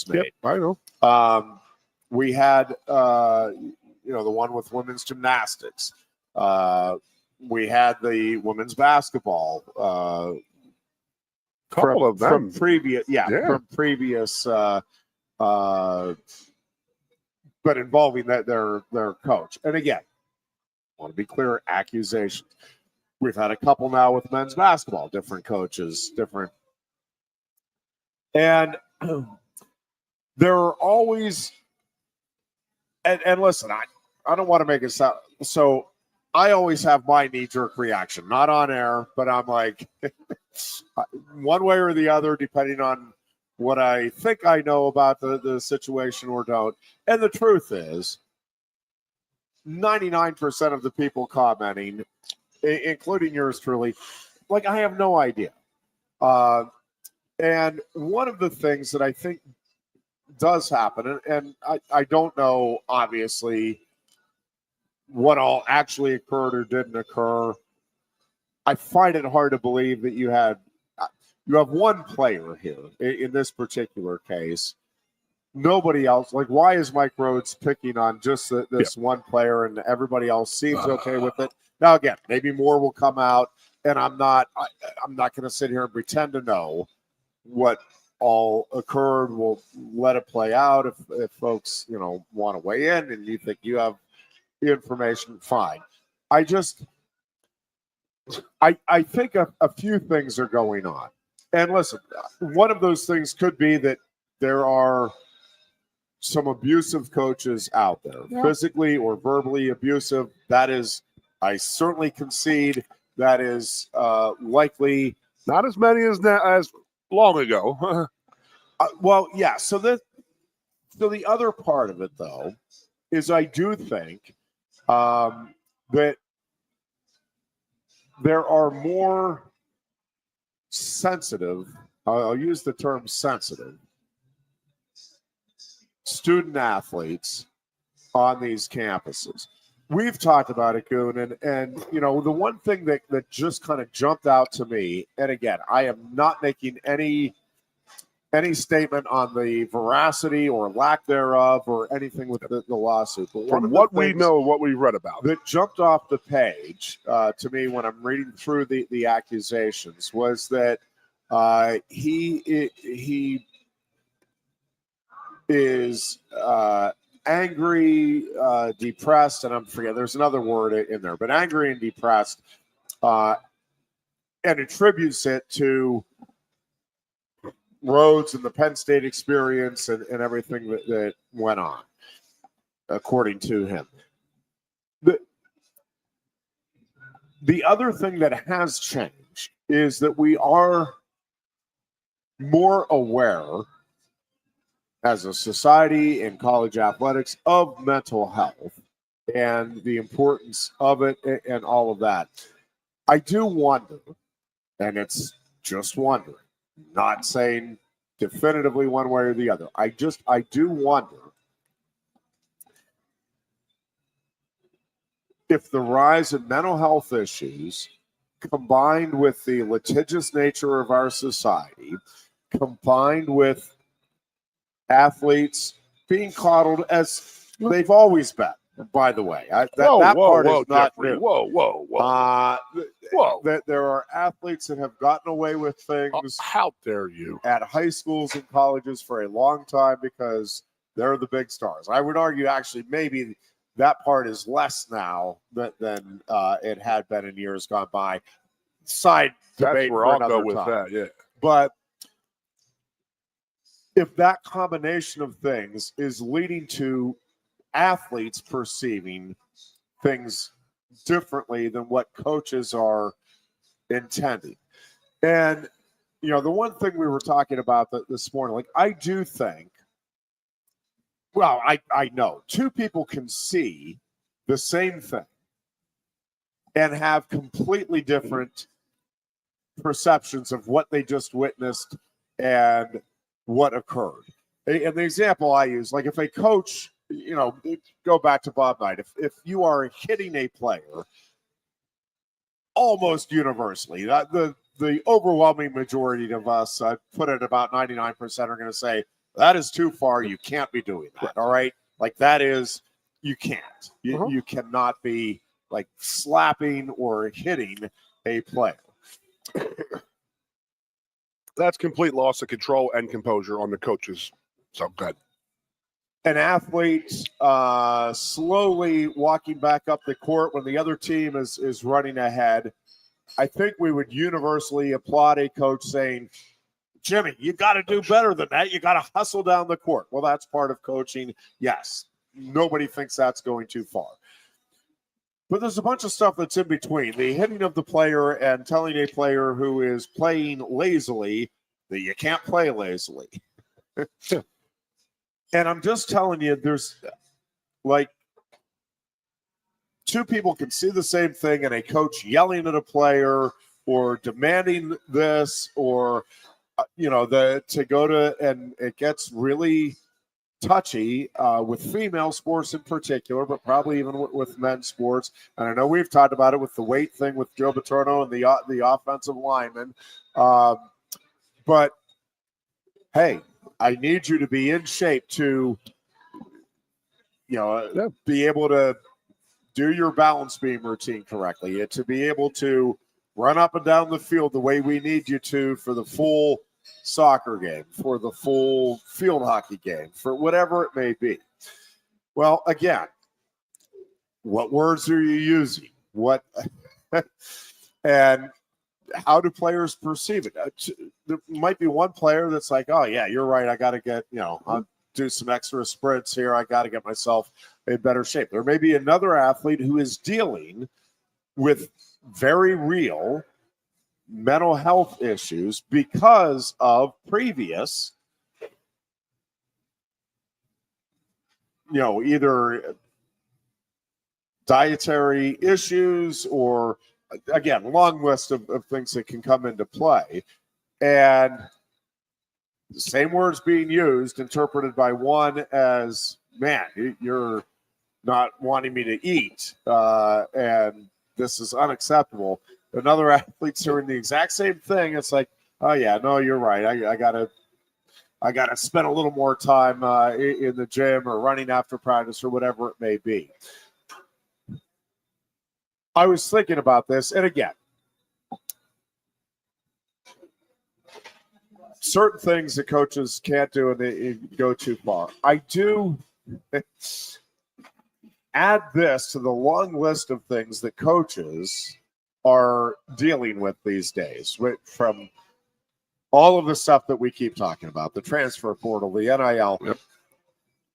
made. Yep, I know. We had the one with women's gymnastics. We had the women's basketball. Couple of them from previous. But involving their coach. And again, I want to be clear, accusations. We've had a couple now with men's basketball, different coaches, different. And there are always, and listen, I don't want to make it sound, so I always have my knee-jerk reaction, not on air, but I'm like, one way or the other, depending on what I think I know about the situation or don't. And the truth is, 99% of the people commenting, including yours truly, like, I have no idea. And one of the things that I think does happen, and I don't know, obviously, what all actually occurred or didn't occur. I find it hard to believe that you have one player here in this particular case. Nobody else. Like, why is Mike Rhodes picking on just this one player and everybody else seems okay with it? Now, again, maybe more will come out, and I'm not going to sit here and pretend to know what all occurred. We'll let it play out. If folks, want to weigh in and you think you have the information, fine. I think a few things are going on. And listen, one of those things could be that there are some abusive coaches out there, physically or verbally abusive. That is, I certainly concede, that is likely. Not as many as long ago. Well, yeah. So the other part of it, though, is I do think that there are more sensitive, I'll use the term sensitive, student athletes on these campuses. We've talked about it, Goon, and the one thing that just kind of jumped out to me, and again, I am not making any statement on the veracity or lack thereof or anything with the lawsuit. But from what we know, what we read about, that jumped off the page to me when I'm reading through the accusations was that he is angry, depressed, and I'm forgetting, there's another word in there, but angry and depressed, and attributes it to Rhodes and the Penn State experience and everything that went on, according to him. The other thing that has changed is that we are more aware as a society in college athletics of mental health and the importance of it and all of that. I do wonder, and it's just wondering, not saying definitively one way or the other. I do wonder if the rise in mental health issues combined with the litigious nature of our society, combined with athletes being coddled as they've always been, by the way. That part is not Jeffrey, new. Whoa. That there are athletes that have gotten away with things. How dare you? At high schools and colleges for a long time because they're the big stars. I would argue, actually, maybe that part is less now than it had been in years gone by. Side debate for another time. That's where I'll go with that, yeah. But if that combination of things is leading to athletes perceiving things differently than what coaches are intending. And, the one thing we were talking about this morning, like, I do think, well, I know two people can see the same thing and have completely different perceptions of what they just witnessed and what occurred. And the example I use, like, if a coach, go back to Bob Knight, if you are hitting a player, almost universally, the overwhelming majority of us, I put it about 99%, are going to say, that is too far. You can't be doing that. All right. Like, that is, you can't. You cannot be, like, slapping or hitting a player. That's complete loss of control and composure on the coaches. So good. An athlete slowly walking back up the court when the other team is running ahead. I think we would universally applaud a coach saying, Jimmy, you got to do better than that. You got to hustle down the court. Well, that's part of coaching. Yes. Nobody thinks that's going too far. But there's a bunch of stuff that's in between. The hitting of the player and telling a player who is playing lazily that you can't play lazily. And I'm just telling you, there's, like, two people can see the same thing, and a coach yelling at a player or demanding this or, to go to, and it gets really touchy with female sports in particular, but probably even with men's sports. And I know we've talked about it with the weight thing with Joe Paterno and the offensive lineman. But hey, I need you to be in shape to, be able to do your balance beam routine correctly, to be able to run up and down the field the way we need you to for the full soccer game, for the full field hockey game, for whatever it may be. Well, again, what words are you using? What and how do players perceive it? There might be one player that's like, oh yeah, you're right. I got to get, I'll do some extra sprints here. I got to get myself in better shape. There may be another athlete who is dealing with very real mental health issues because of previous, either dietary issues or, again, long list of things that can come into play. And the same words being used, interpreted by one as, man, you're not wanting me to eat, and this is unacceptable. Another athlete's doing the exact same thing. It's like, oh yeah, no, you're right. I gotta spend a little more time in the gym or running after practice or whatever it may be. I was thinking about this, and again, certain things that coaches can't do and they go too far. I do add this to the long list of things that coaches are dealing with these days, from all of the stuff that we keep talking about, the transfer portal, the NIL. Yep.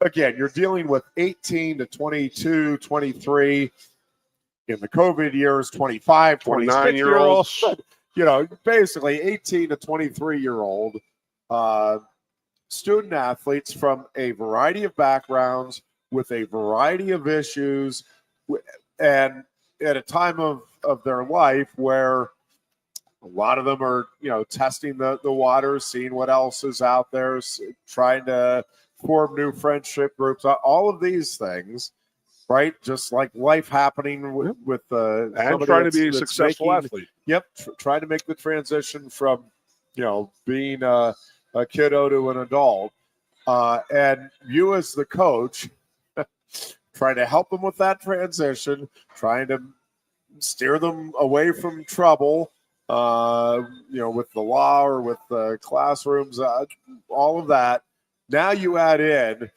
Again, you're dealing with 18 to 22, 23, in the COVID years, 25, 29-year-olds. Basically 18 to 23-year-old student athletes from a variety of backgrounds with a variety of issues, and at a time of their life where a lot of them are, testing the waters, seeing what else is out there, trying to form new friendship groups, all of these things, right? Just like life happening with and trying to be a successful athlete. Yep, trying to make the transition from, being a kiddo to an adult, and you as the coach trying to help them with that transition, trying to steer them away from trouble, with the law or with the classrooms, all of that. Now you add in,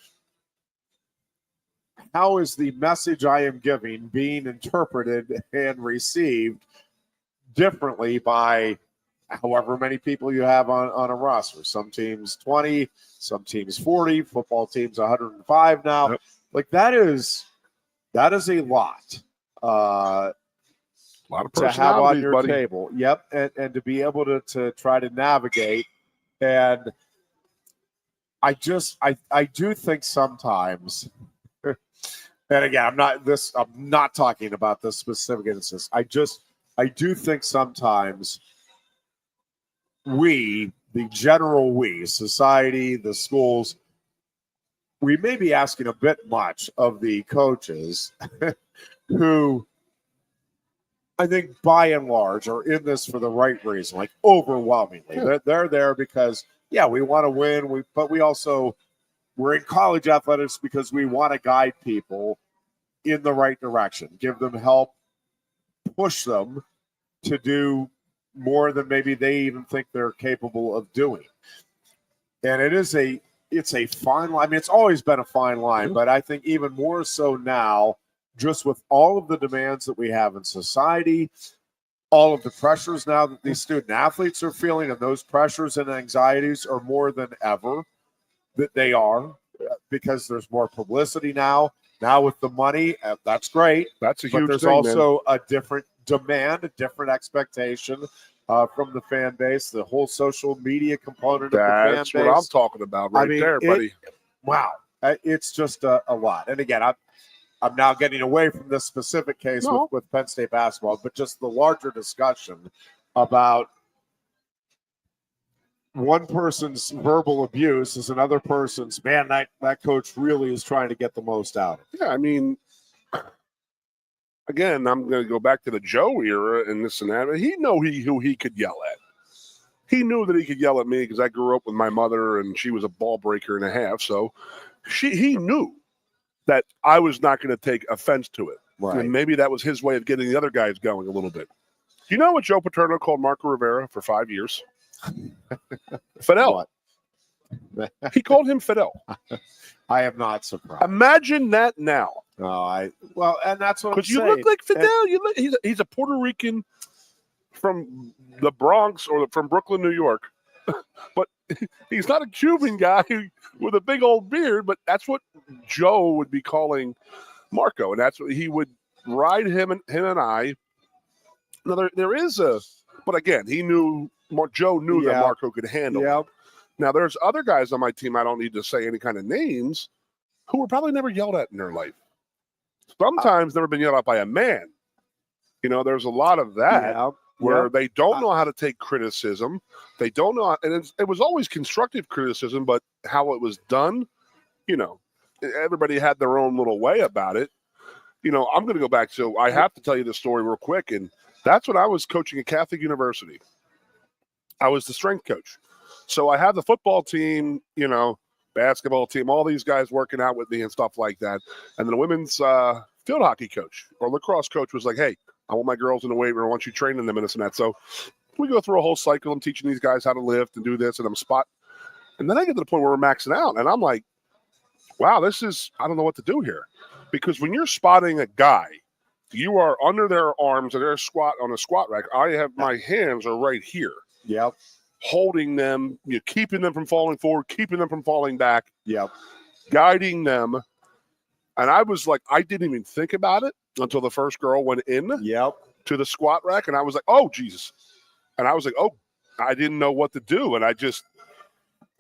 how is the message I am giving being interpreted and received differently by however many people you have on a roster? Some teams 20, some teams 40, football teams 105 now. Yep. Like that is a lot. A lot of to have on your table. Yep. And to be able to try to navigate. And I do think sometimes, and again, I'm not talking about this specific instance. I do think sometimes the general society, the schools, we may be asking a bit much of the coaches who I think by and large are in this for the right reason, like overwhelmingly. Yeah. They're there because, we want to win, but we're in college athletics because we want to guide people in the right direction, give them help, push them to do more than maybe they even think they're capable of doing. And it's a fine line. I mean, it's always been a fine line, but I think even more so now, just with all of the demands that we have in society, all of the pressures now that these student athletes are feeling, and those pressures and anxieties are more than ever that they are, because there's more publicity now. Now with the money, that's great. That's a huge thing. But there's also a different demand, a different expectation from the fan base, the whole social media component of the fan base. That's what I'm talking about there, buddy. Wow. It's just a lot. And again, I'm now getting away from this specific case with Penn State basketball, but just the larger discussion about one person's verbal abuse is another person's, man, that coach really is trying to get the most out of it. Yeah, I mean, again, I'm going to go back to the Joe era and this and that. He knew who he could yell at. He knew that he could yell at me because I grew up with my mother and she was a ball breaker and a half. So he knew that I was not going to take offense to it. Right. And maybe that was his way of getting the other guys going a little bit. Do you know what Joe Paterno called Marco Rivera for 5 years? Fidel. He called him Fidel. I am not surprised. Imagine that now. And that's what I'm because you saying. look like Fidel. He's a Puerto Rican from the Bronx or from Brooklyn, New York, but he's not a Cuban guy with a big old beard. But that's what Joe would be calling Marco, and that's what he would ride him and I. Now there is but again, Joe knew that Marco could handle it. Now there's other guys on my team. I don't need to say any kind of names who were probably never yelled at in their life. Sometimes never been yelled at by a man. There's a lot of that where they don't know how to take criticism. They don't know, and it was always constructive criticism, but how it was done, everybody had their own little way about it. I'm going to go back. So I have to tell you this story real quick, and that's when I was coaching at Catholic University. I was the strength coach. So I had the football team, basketball team, all these guys working out with me and stuff like that. And then the women's field hockey coach or lacrosse coach was like, hey, I want my girls in the weight room. I want you training them and this and that. So we go through a whole cycle. I'm teaching these guys how to lift and do this, and I'm spot. And then I get to the point where we're maxing out, and I'm like, wow, I don't know what to do here. Because when you're spotting a guy, you are under their arms and they're on a squat rack. My hands are right here. Yep. Holding them, keeping them from falling forward, keeping them from falling back. Yep. Guiding them. And I was like, I didn't even think about it until the first girl went in to the squat rack. And I was like, oh, Jesus. And I was like, oh, I didn't know what to do. And I just,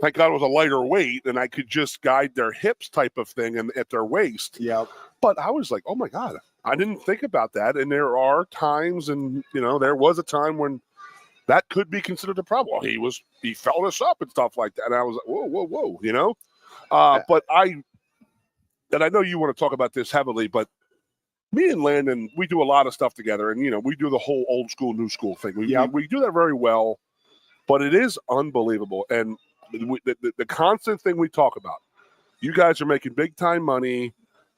thank God it was a lighter weight and I could just guide their hips type of thing and at their waist. Yep. But I was like, oh my God, I didn't think about that. And there are times, and there was a time when that could be considered a problem. Well, he felt us up and stuff like that. And I was like, whoa, but I know you want to talk about this heavily, but me and Landon, we do a lot of stuff together, and we do the whole old school, new school thing. We do that very well, but it is unbelievable. And the constant thing we talk about, you guys are making big time money.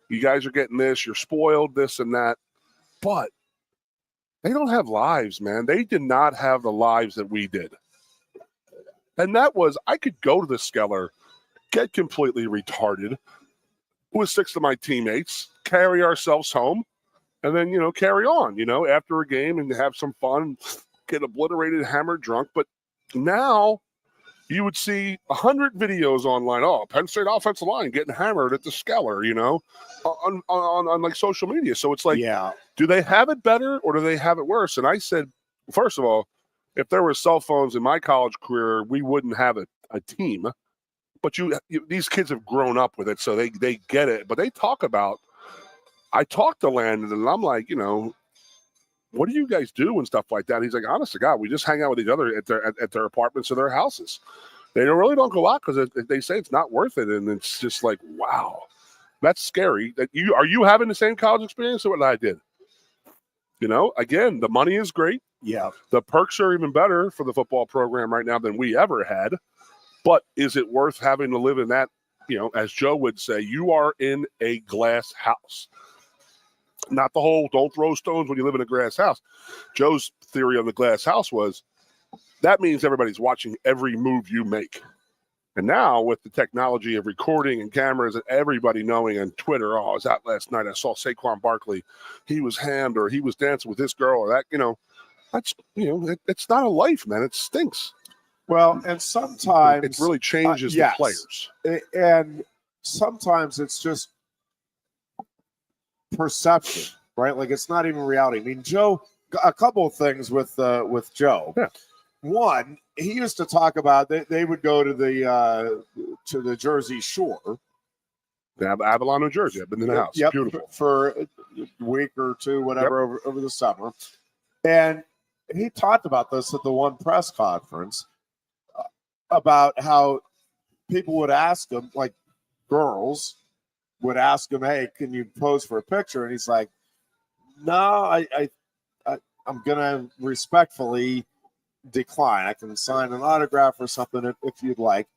You guys are getting this, you're spoiled, this and that. But they don't have lives, man. They did not have the lives that we did. And that was, I could go to the Skeller, get completely retarded with 6 of my teammates, carry ourselves home, and then, carry on, after a game and have some fun, get obliterated, hammered, drunk. But now you would see 100 videos online. Oh, Penn State offensive line getting hammered at the Skeller, on like social media. So it's like, do they have it better or do they have it worse? And I said, first of all, if there were cell phones in my college career, we wouldn't have a team. But these kids have grown up with it, so they get it. But they talk about, I talked to Landon, and I'm like, what do you guys do and stuff like that? He's like, honest to God, we just hang out with each other at their apartments or their houses. They don't go out because they say it's not worth it. And it's just like, wow, that's scary. Are you having the same college experience that I did? Again, the money is great. Yeah. The perks are even better for the football program right now than we ever had. But is it worth having to live in that, as Joe would say, you are in a glass house. Not the whole don't throw stones when you live in a glass house. Joe's theory on the glass house was that means everybody's watching every move you make. And now with the technology of recording and cameras and everybody knowing on Twitter, I was out last night, I saw Saquon Barkley, he was hammed or he was dancing with this girl or that, that's, it's not a life, man. It stinks. Well, and sometimes it really changes the players. And sometimes it's just perception, right? Like it's not even reality. I mean, Joe, a couple of things with Joe. Yeah. One, he used to talk about they would go to the Jersey Shore. Avalon, New Jersey. I've been in the house. Yep, beautiful. For a week or two, whatever, over the summer. And he talked about this at the one press conference. about how people would ask him, like girls would ask him, "Hey, can you pose for a picture?" And he's like, "No, I'm gonna respectfully decline. I can sign an autograph or something if you'd like."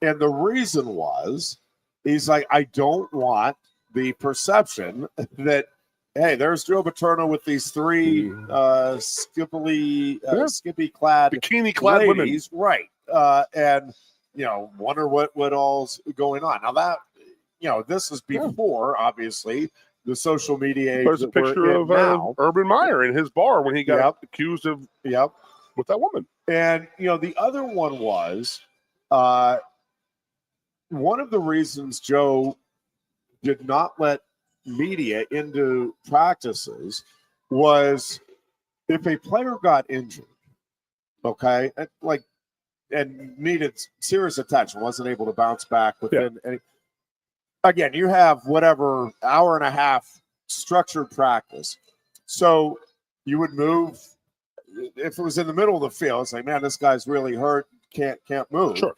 And the reason was, he's like, "I don't want the perception that, hey, there's Joe Paterno with these three skippy clad bikini clad ladies, women, right?" And wonder what all's going on. Now that this is before obviously the social media age. There's a picture of Urban Meyer in his bar when he got accused of with that woman. And the other one was one of the reasons Joe did not let media into practices was if a player got injured, okay, and needed serious attention, wasn't able to bounce back within any. Again, you have whatever hour and a half structured practice. So you would move if it was in the middle of the field, it's like, man, this guy's really hurt, can't move. Sure.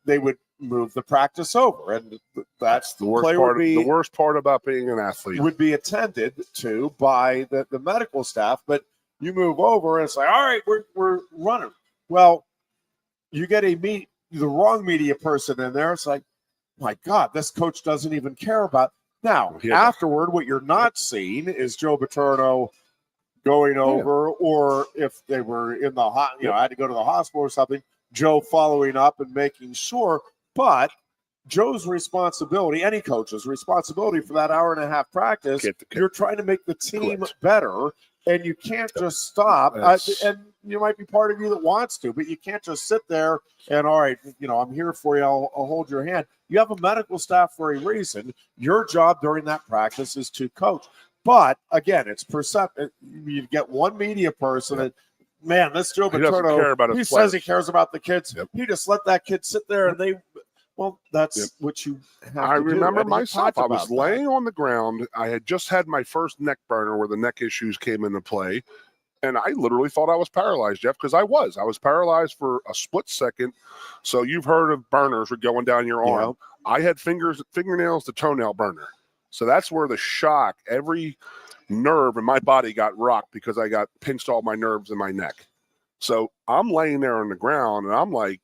They would move the practice over, and that's the worst part. The worst part about being an athlete would be attended to by the medical staff. But you move over, and it's like, all right, we're running. Well, you get the wrong media person in there. It's like, my God, this coach doesn't even care about. Now, afterward, what you're not seeing is Joe Paterno going over, or if they were in the had to go to the hospital or something, Joe following up and making sure. But Joe's responsibility, any coach's responsibility for that hour and a half practice, you're trying to make the team better, and you can't just stop. And you might be part of you that wants to, but you can't just sit there and, all right, I'm here for you. I'll hold your hand. You have a medical staff for a reason. Your job during that practice is to coach. But again, it's perception. You get one media person and, man, this Joe Paterno, he says he cares about the kids. He just let that kid sit there, and that's what you have to do. I remember myself. I was laying on the ground. I had just had my first neck burner where the neck issues came into play, and I literally thought I was paralyzed, Jeff, because I was paralyzed for a split second. So you've heard of burners were going down your arm. I had fingernails to toenail burner. So that's where the shock, every nerve in my body got rocked because I got pinched all my nerves in my neck. So I'm laying there on the ground, and I'm like,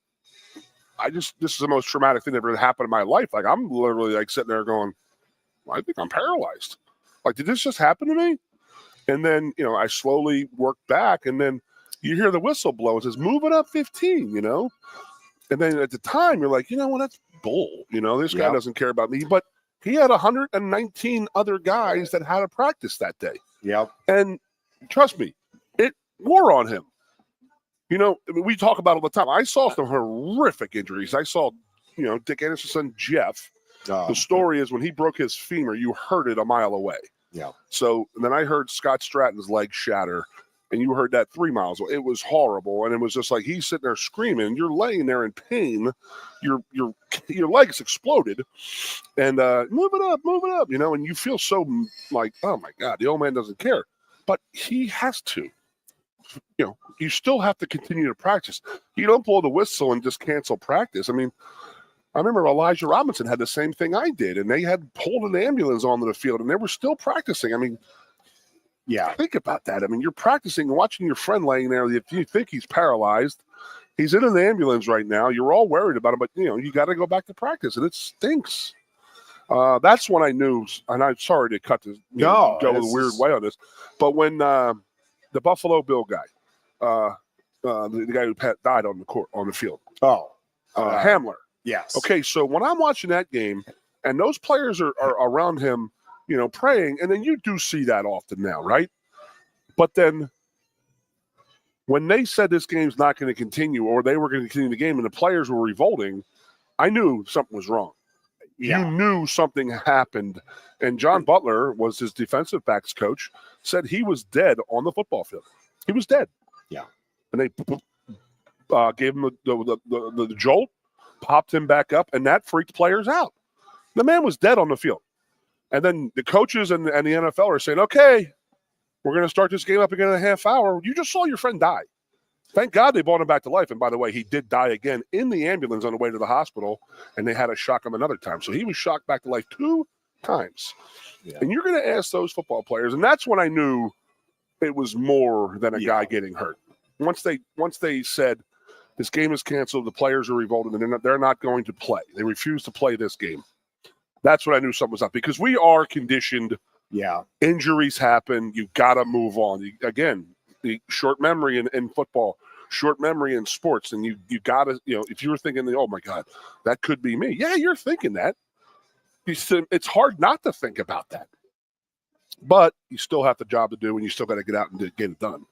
this is the most traumatic thing that ever happened in my life. Like, I'm literally like sitting there going, I think I'm paralyzed. Like, did this just happen to me? And then, I slowly worked back, and then you hear the whistle blow. It says, move it up 15, And then at the time, you're like, that's bull. This guy doesn't care about me. But he had 119 other guys that had to practice that day. Yeah. And trust me, it wore on him. We talk about it all the time. I saw some horrific injuries. I saw, Dick Anderson's son, Jeff. The story is when he broke his femur, you heard it a mile away. Yeah. So then I heard Scott Stratton's leg shatter, and you heard that 3 miles away. It was horrible, and it was just like he's sitting there screaming. You're laying there in pain. Your legs exploded, and move it up, and you feel so like, oh my God, the old man doesn't care, but he has to. You still have to continue to practice. You don't blow the whistle and just cancel practice. I mean, I remember Elijah Robinson had the same thing I did, and they had pulled an ambulance onto the field, and they were still practicing. I mean, think about that. I mean, you're practicing and watching your friend laying there. If you think he's paralyzed, he's in an ambulance right now. You're all worried about him, but, you got to go back to practice, and it stinks. That's when I knew, and I'm sorry to cut this, go a weird way on this, but when the Buffalo Bill guy, the guy who died on the field. Hamler. Yes. Okay, so when I'm watching that game, and those players are around him, praying, and then you do see that often now, right? But then when they said this game's not going to continue, or they were going to continue the game, and the players were revolting, I knew something was wrong. Yeah. You knew something happened. And John Butler was his defensive backs coach, said he was dead on the football field. He was dead. Yeah. And they gave him the jolt, popped him back up, and that freaked players out. The man was dead on the field. And then the coaches and the NFL are saying, okay, we're going to start this game up again in a half hour. You just saw your friend die. Thank God they brought him back to life. And by the way, he did die again in the ambulance on the way to the hospital, and they had to shock him another time. So he was shocked back to life 2 times. Yeah. And you're going to ask those football players, and that's when I knew it was more than a guy getting hurt. Once they said this game is canceled, the players are revolted, and they're not going to play. They refuse to play this game. That's when I knew something was up, because we are conditioned. Yeah, injuries happen. You got to move on. Again, the short memory in football, short memory in sports, and you got to, if you're thinking, oh my God, that could be me. Yeah, you're thinking that. It's hard not to think about that, but you still have the job to do, and you still got to get out and get it done.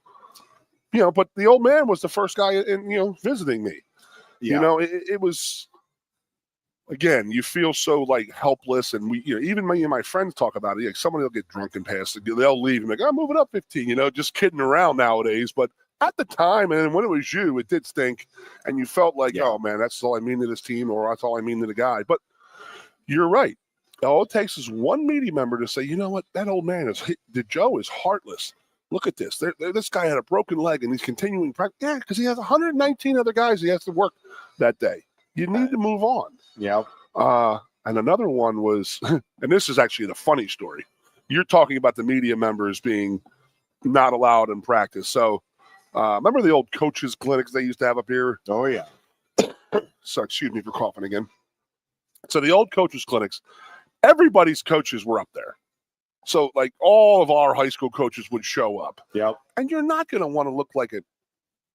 But the old man was the first guy in visiting me. Yeah. It was. Again, you feel so helpless, and we, even me and my friends talk about it. Somebody will get drunk and pass, they'll leave, and I'm moving up 15. Just kidding around nowadays. But at the time, and when it was you, it did stink, and you felt like, oh man, that's all I mean to this team, or that's all I mean to the guy. But you're right. All it takes is one media member to say, you know what, that old man Joe is heartless. Look at this. This guy had a broken leg, and he's continuing practice. Yeah, because he has 119 other guys he has to work that day. You need to move on. Yeah. And another one was, and this is actually the funny story. You're talking about the media members being not allowed in practice. So remember the old coaches clinics they used to have up here? Oh, yeah. So excuse me for coughing again. So the old coaches clinics, everybody's coaches were up there. So all of our high school coaches would show up. Yep. And you're not going to want to look like it.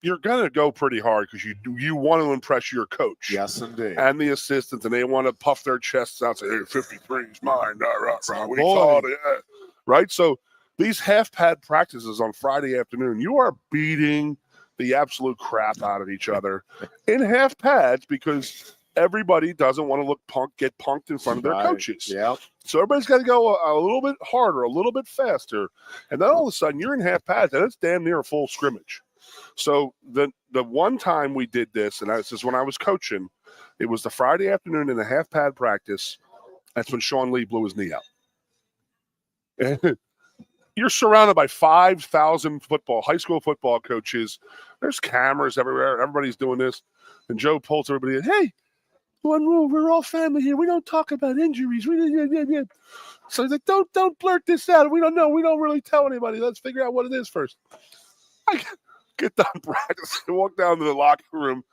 You're going to go pretty hard because you want to impress your coach. Yes, indeed. And the assistants, and they want to puff their chests out and say, hey, 53 is mine. We called it. Right? So these half-pad practices on Friday afternoon, you are beating the absolute crap out of each other in half pads because everybody doesn't want to get punked in front of their coaches. Yeah. So everybody's got to go a little bit harder, a little bit faster. And then all of a sudden you're in half pads, and it's damn near a full scrimmage. So the one time we did this, and this is when I was coaching, it was the Friday afternoon in a half pad practice. That's when Sean Lee blew his knee out. And you're surrounded by 5,000 high school football coaches. There's cameras everywhere. Everybody's doing this. And Joe pulls everybody in. Hey, one rule, we're all family here. We don't talk about injuries. So he's like, don't blurt this out. We don't know. We don't really tell anybody. Let's figure out what it is first. I get done practice. I walk down to the locker room.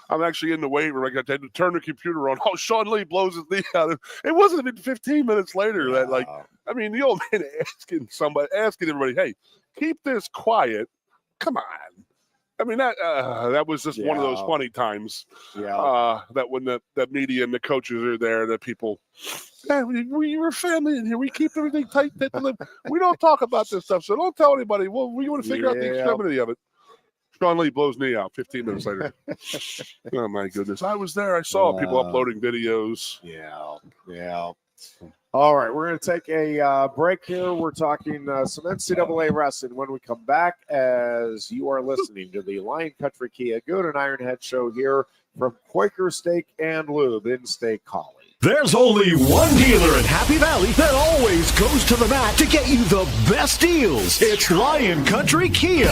I'm actually in the weight room. I got to turn the computer on. Oh, Sean Lee blows his knee out. It wasn't even 15 minutes later that, the old man asking everybody, hey, keep this quiet. Come on. I mean, that was just one of those funny times. Yeah. That when the media and the coaches are there, that people, we're family in here. We keep everything tight. We don't talk about this stuff, so don't tell anybody. Well, we want to figure out the extremity of it. Sean Lee blows knee out 15 minutes later. Oh, my goodness. I was there. I saw people uploading videos. Yeah. All right, we're going to take a break here. We're talking some NCAA wrestling when we come back, as you are listening to the Lion Country Kia Goon and Ironhead show here from Quaker Steak and Lube in State College. There's only one dealer in Happy Valley that always goes to the mat to get you the best deals. It's Lion Country Kia.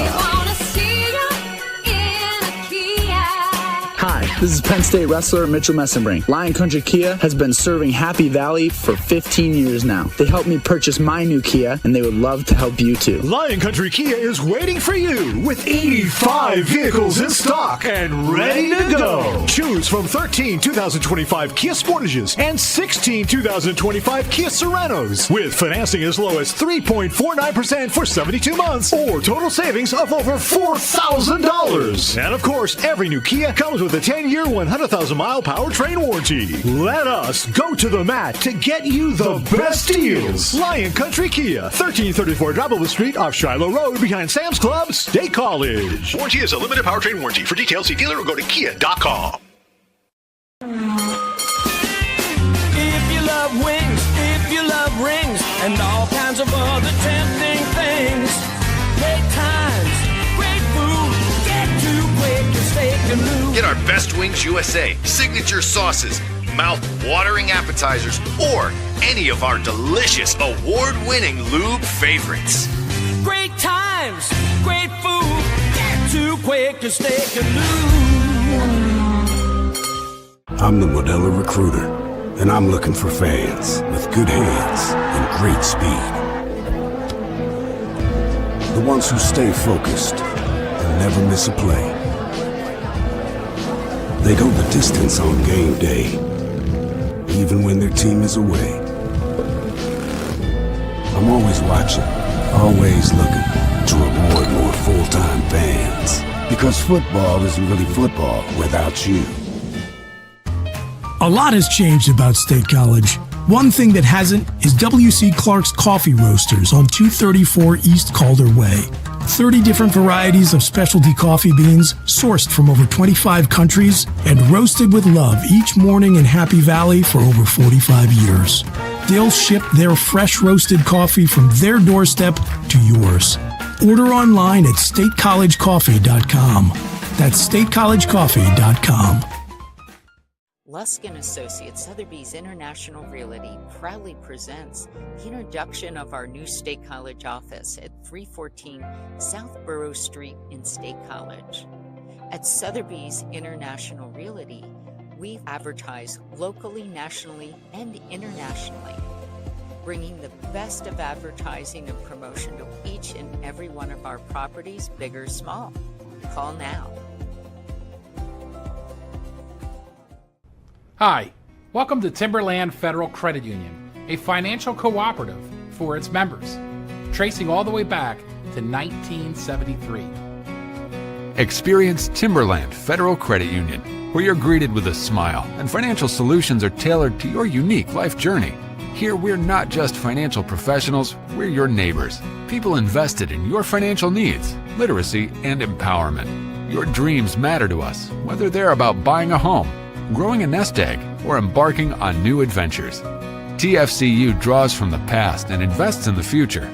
Hi, this is Penn State wrestler Mitchell Messenbrink. Lion Country Kia has been serving Happy Valley for 15 years now. They helped me purchase my new Kia, and they would love to help you too. Lion Country Kia is waiting for you with 85 vehicles in stock and ready to go. Choose from 13 2025 Kia Sportages and 16 2025 Kia Sorentos with financing as low as 3.49% for 72 months or total savings of over $4,000. And of course, every new Kia comes with a 10-year, 100,000-mile powertrain warranty. Let us go to the mat to get you the best deals. Lion Country Kia, 1334 Drybowl Street off Shiloh Road behind Sam's Club, State College. Warranty is a limited powertrain warranty. For details, see dealer or go to kia.com. If you love wings, if you love rings, and all kinds of other tempting things, great times, great food, get to Quaker Steak Lube. Get our Best Wings USA, signature sauces, mouth-watering appetizers, or any of our delicious award-winning lube favorites. Great times, great food, get to Quaker Steak Lube. I'm the Modelo Recruiter, and I'm looking for fans with good hands and great speed. The ones who stay focused and never miss a play. They go the distance on game day, even when their team is away. I'm always watching, always looking to reward more full-time fans. Because football isn't really football without you. A lot has changed about State College. One thing that hasn't is W.C. Clark's Coffee Roasters on 234 East Calder Way. 30 different varieties of specialty coffee beans sourced from over 25 countries and roasted with love each morning in Happy Valley for over 45 years. They'll ship their fresh roasted coffee from their doorstep to yours. Order online at statecollegecoffee.com. That's statecollegecoffee.com. Lusk & Associates Sotheby's International Realty proudly presents the introduction of our new State College office at 314 South Borough Street in State College. At Sotheby's International Realty, we advertise locally, nationally, and internationally, bringing the best of advertising and promotion to each and every one of our properties, big or small. Call now. Hi, welcome to Timberland Federal Credit Union, a financial cooperative for its members, tracing all the way back to 1973. Experience Timberland Federal Credit Union, where you're greeted with a smile and financial solutions are tailored to your unique life journey. Here, we're not just financial professionals, we're your neighbors, people invested in your financial needs, literacy, and empowerment. Your dreams matter to us, whether they're about buying a home, growing a nest egg, or embarking on new adventures. TFCU draws from the past and invests in the future,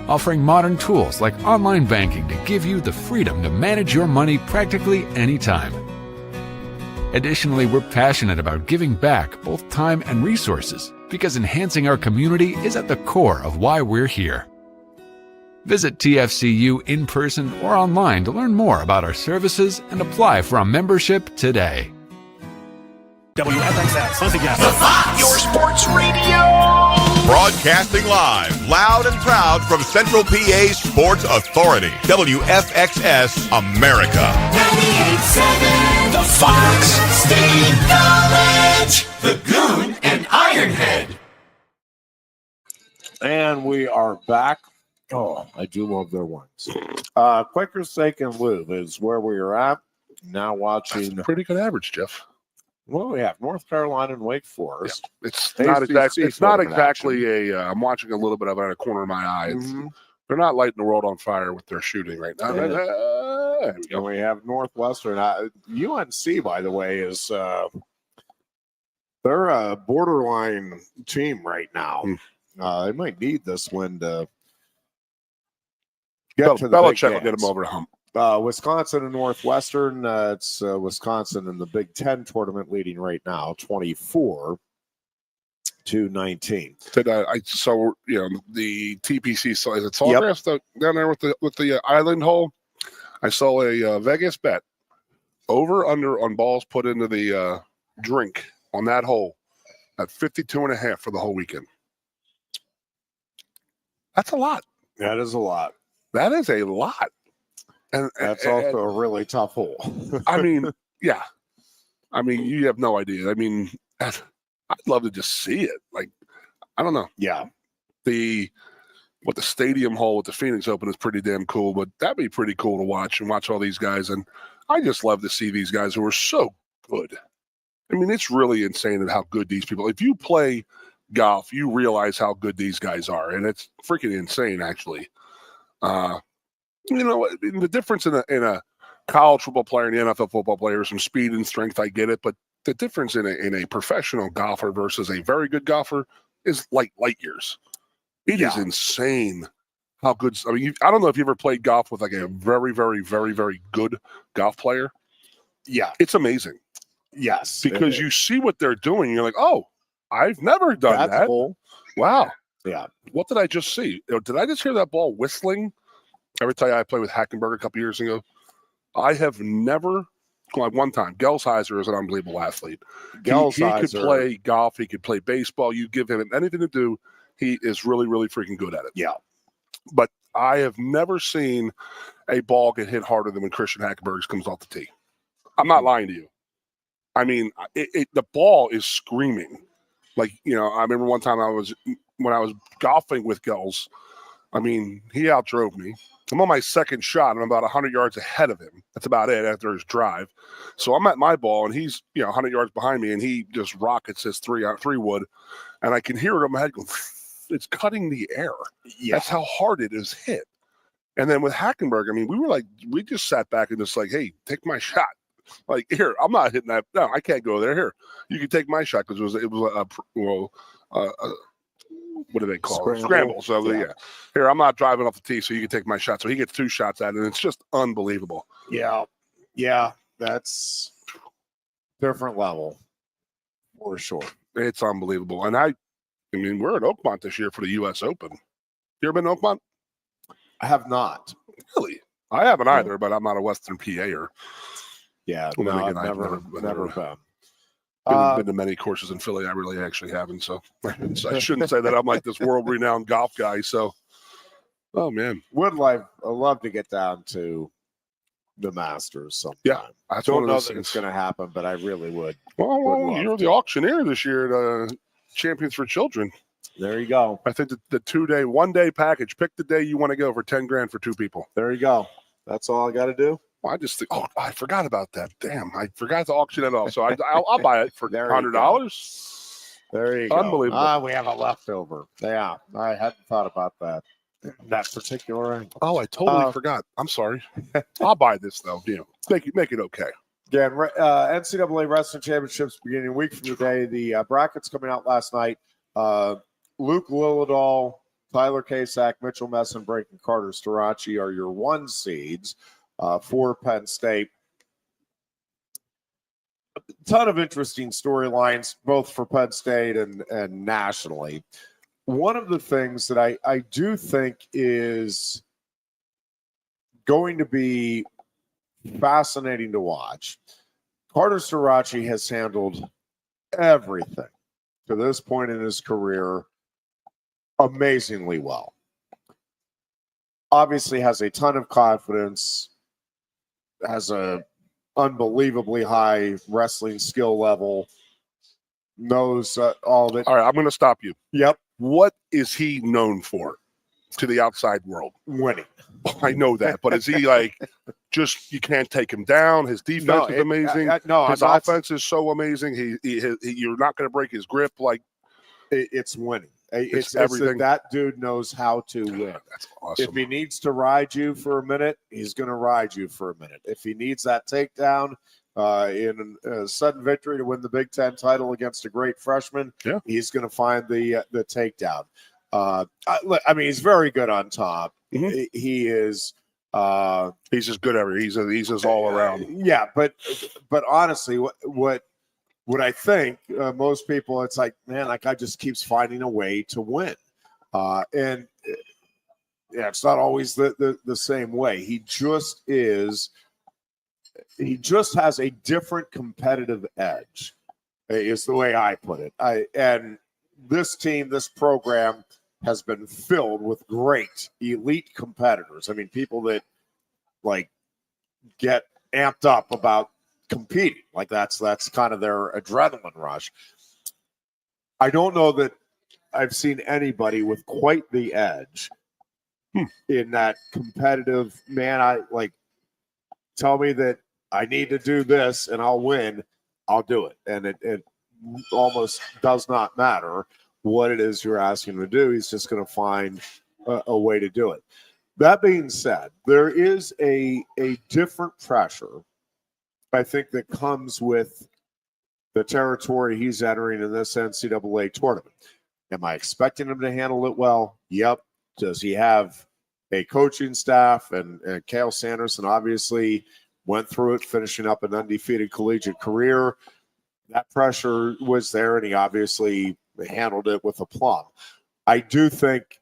offering modern tools like online banking to give you the freedom to manage your money practically anytime. Additionally, we're passionate about giving back both time and resources because enhancing our community is at the core of why we're here. Visit TFCU in person or online to learn more about our services and apply for a membership today. WFXS, The Fox, your sports radio. Broadcasting live, loud and proud from Central PA's Sports Authority, WFXS America. 98.7 The Fox State College. The Goon and Ironhead. And we are back. Oh, I do love their wines. Quaker Steak and Lube is where we are at. Now watching. That's pretty good average, Jeff. Well, we have North Carolina and Wake Forest. Yeah, it's not exactly a. I'm watching a little bit of it out of the corner of my eye. They're not lighting the world on fire with their shooting right now. And we have Northwestern. UNC, by the way, is they're a borderline team right now. They might need this win to get to the Belichick will get them over the hump. Wisconsin and Northwestern. It's Wisconsin in the Big Ten tournament leading right now, 24-19. I saw the TPC side. It's all down there with the island hole. I saw a Vegas bet over under on balls put into the drink on that hole at 52.5 for the whole weekend. That's a lot. That is a lot. That is a lot. And that's also a really tough hole. I mean, yeah. I mean, you have no idea. I mean, I'd love to just see it. Like, I don't know. Yeah. The stadium hole with the Phoenix Open is pretty damn cool, but that'd be pretty cool to watch all these guys. And I just love to see these guys who are so good. I mean, it's really insane at how good these people. If you play golf, you realize how good these guys are, and it's freaking insane, actually. The difference in a college football player and the NFL football player is some speed and strength. I get it, but the difference in a professional golfer versus a very good golfer is light years. It is insane how good. I mean, I don't know if you ever played golf with like a very, very, very, very good golf player. Yeah, it's amazing. Yes, because you see what they're doing. You're like, oh, I've never done that. Cool. Wow. Yeah. What did I just see? Did I just hear that ball whistling? Every time I played with Hackenberg a couple years ago, I have never, like one time, Gelsheiser is an unbelievable athlete. He could Gelsheiser. play golf. He could play baseball. You give him anything to do, he is really, really freaking good at it. Yeah. But I have never seen a ball get hit harder than when Christian Hackenberg comes off the tee. I'm not lying to you. I mean, the ball is screaming. Like, you know, I remember one time when I was golfing with Gels, I mean, he outdrove me. I'm on my second shot, and I'm about 100 yards ahead of him. That's about it after his drive. So I'm at my ball, and he's, 100 yards behind me, and he just rockets his three wood, and I can hear it in my head going, it's cutting the air. Yeah. That's how hard it is hit. And then with Hackenberg, I mean, we just sat back and just like, hey, take my shot. Like, here, I'm not hitting that. No, I can't go there. Here, you can take my shot, because it was what do they call it? Scramble. So yeah. Here, I'm not driving off the tee, so you can take my shot. So he gets 2 shots at it, and it's just unbelievable. Yeah, that's different level for sure. It's unbelievable. And I mean, we're at Oakmont this year for the U.S. Open. You ever been to Oakmont? I have not. Really? I haven't either, but I'm not a Western PA-er. Yeah, Well, no, again, I've never been. Been to many courses in Philly. I really actually haven't. So I shouldn't say that I'm like this world-renowned golf guy. So, oh man, I love to get down to the Masters sometime. Yeah, I don't know that it's going to happen, but I really would. Well, you're the auctioneer this year at Champions for Children. There you go. I think the one-day package. Pick the day you want to go for $10,000 for 2 people. There you go. That's all I got to do. Well, I just think, I forgot about that. Damn, I forgot to auction it off. So I'll buy it for $100. There you go. Unbelievable. We have a leftover. Yeah, I hadn't thought about that particular angle. Oh, I totally forgot. I'm sorry. I'll buy this though. Make it okay. Again, NCAA Wrestling Championships beginning a week from today. The brackets coming out last night. Luke Lillidahl, Tyler Kasak, Mitchell Messenbrink, and Carter Starachi are your 1 seeds for Penn State. A ton of interesting storylines, both for Penn State and nationally. One of the things that I do think is going to be fascinating to watch, Carter Starachi has handled everything to this point in his career amazingly well. Obviously has a ton of confidence, has a unbelievably high wrestling skill level, knows all of it. All right, I'm going to stop you. Yep. What is he known for to the outside world? Winning. I know that, but is he like just you can't take him down? His defense is amazing. His offense is so amazing. You're not going to break his grip. Like it's winning. It's everything. That dude knows how to win. That's awesome. If he needs to ride you for a minute, he's going to ride you for a minute. If he needs that takedown in a sudden victory to win the Big Ten title against a great freshman, he's going to find the takedown. I mean, he's very good on top. Mm-hmm. He is. He's just good everywhere. He's just all around. Yeah, but honestly, what I think most people, it's like, man, that guy just keeps finding a way to win, and it's not always the same way. He just is. He just has a different competitive edge. Is the way I put it. And this team, this program, has been filled with great elite competitors. I mean, people that like get amped up about competing. Like that's kind of their adrenaline rush. I don't know that I've seen anybody with quite the edge in that competitive, man, I like tell me that I need to do this and I'll win, I'll do it. And it almost does not matter what it is you're asking him to do. He's just going to find a way to do it. That being said, there is a different pressure, I think, that comes with the territory he's entering in this NCAA tournament. Am I expecting him to handle it well? Yep. Does he have a coaching staff? And Cale Sanderson obviously went through it, finishing up an undefeated collegiate career. That pressure was there, and he obviously handled it with aplomb. I do think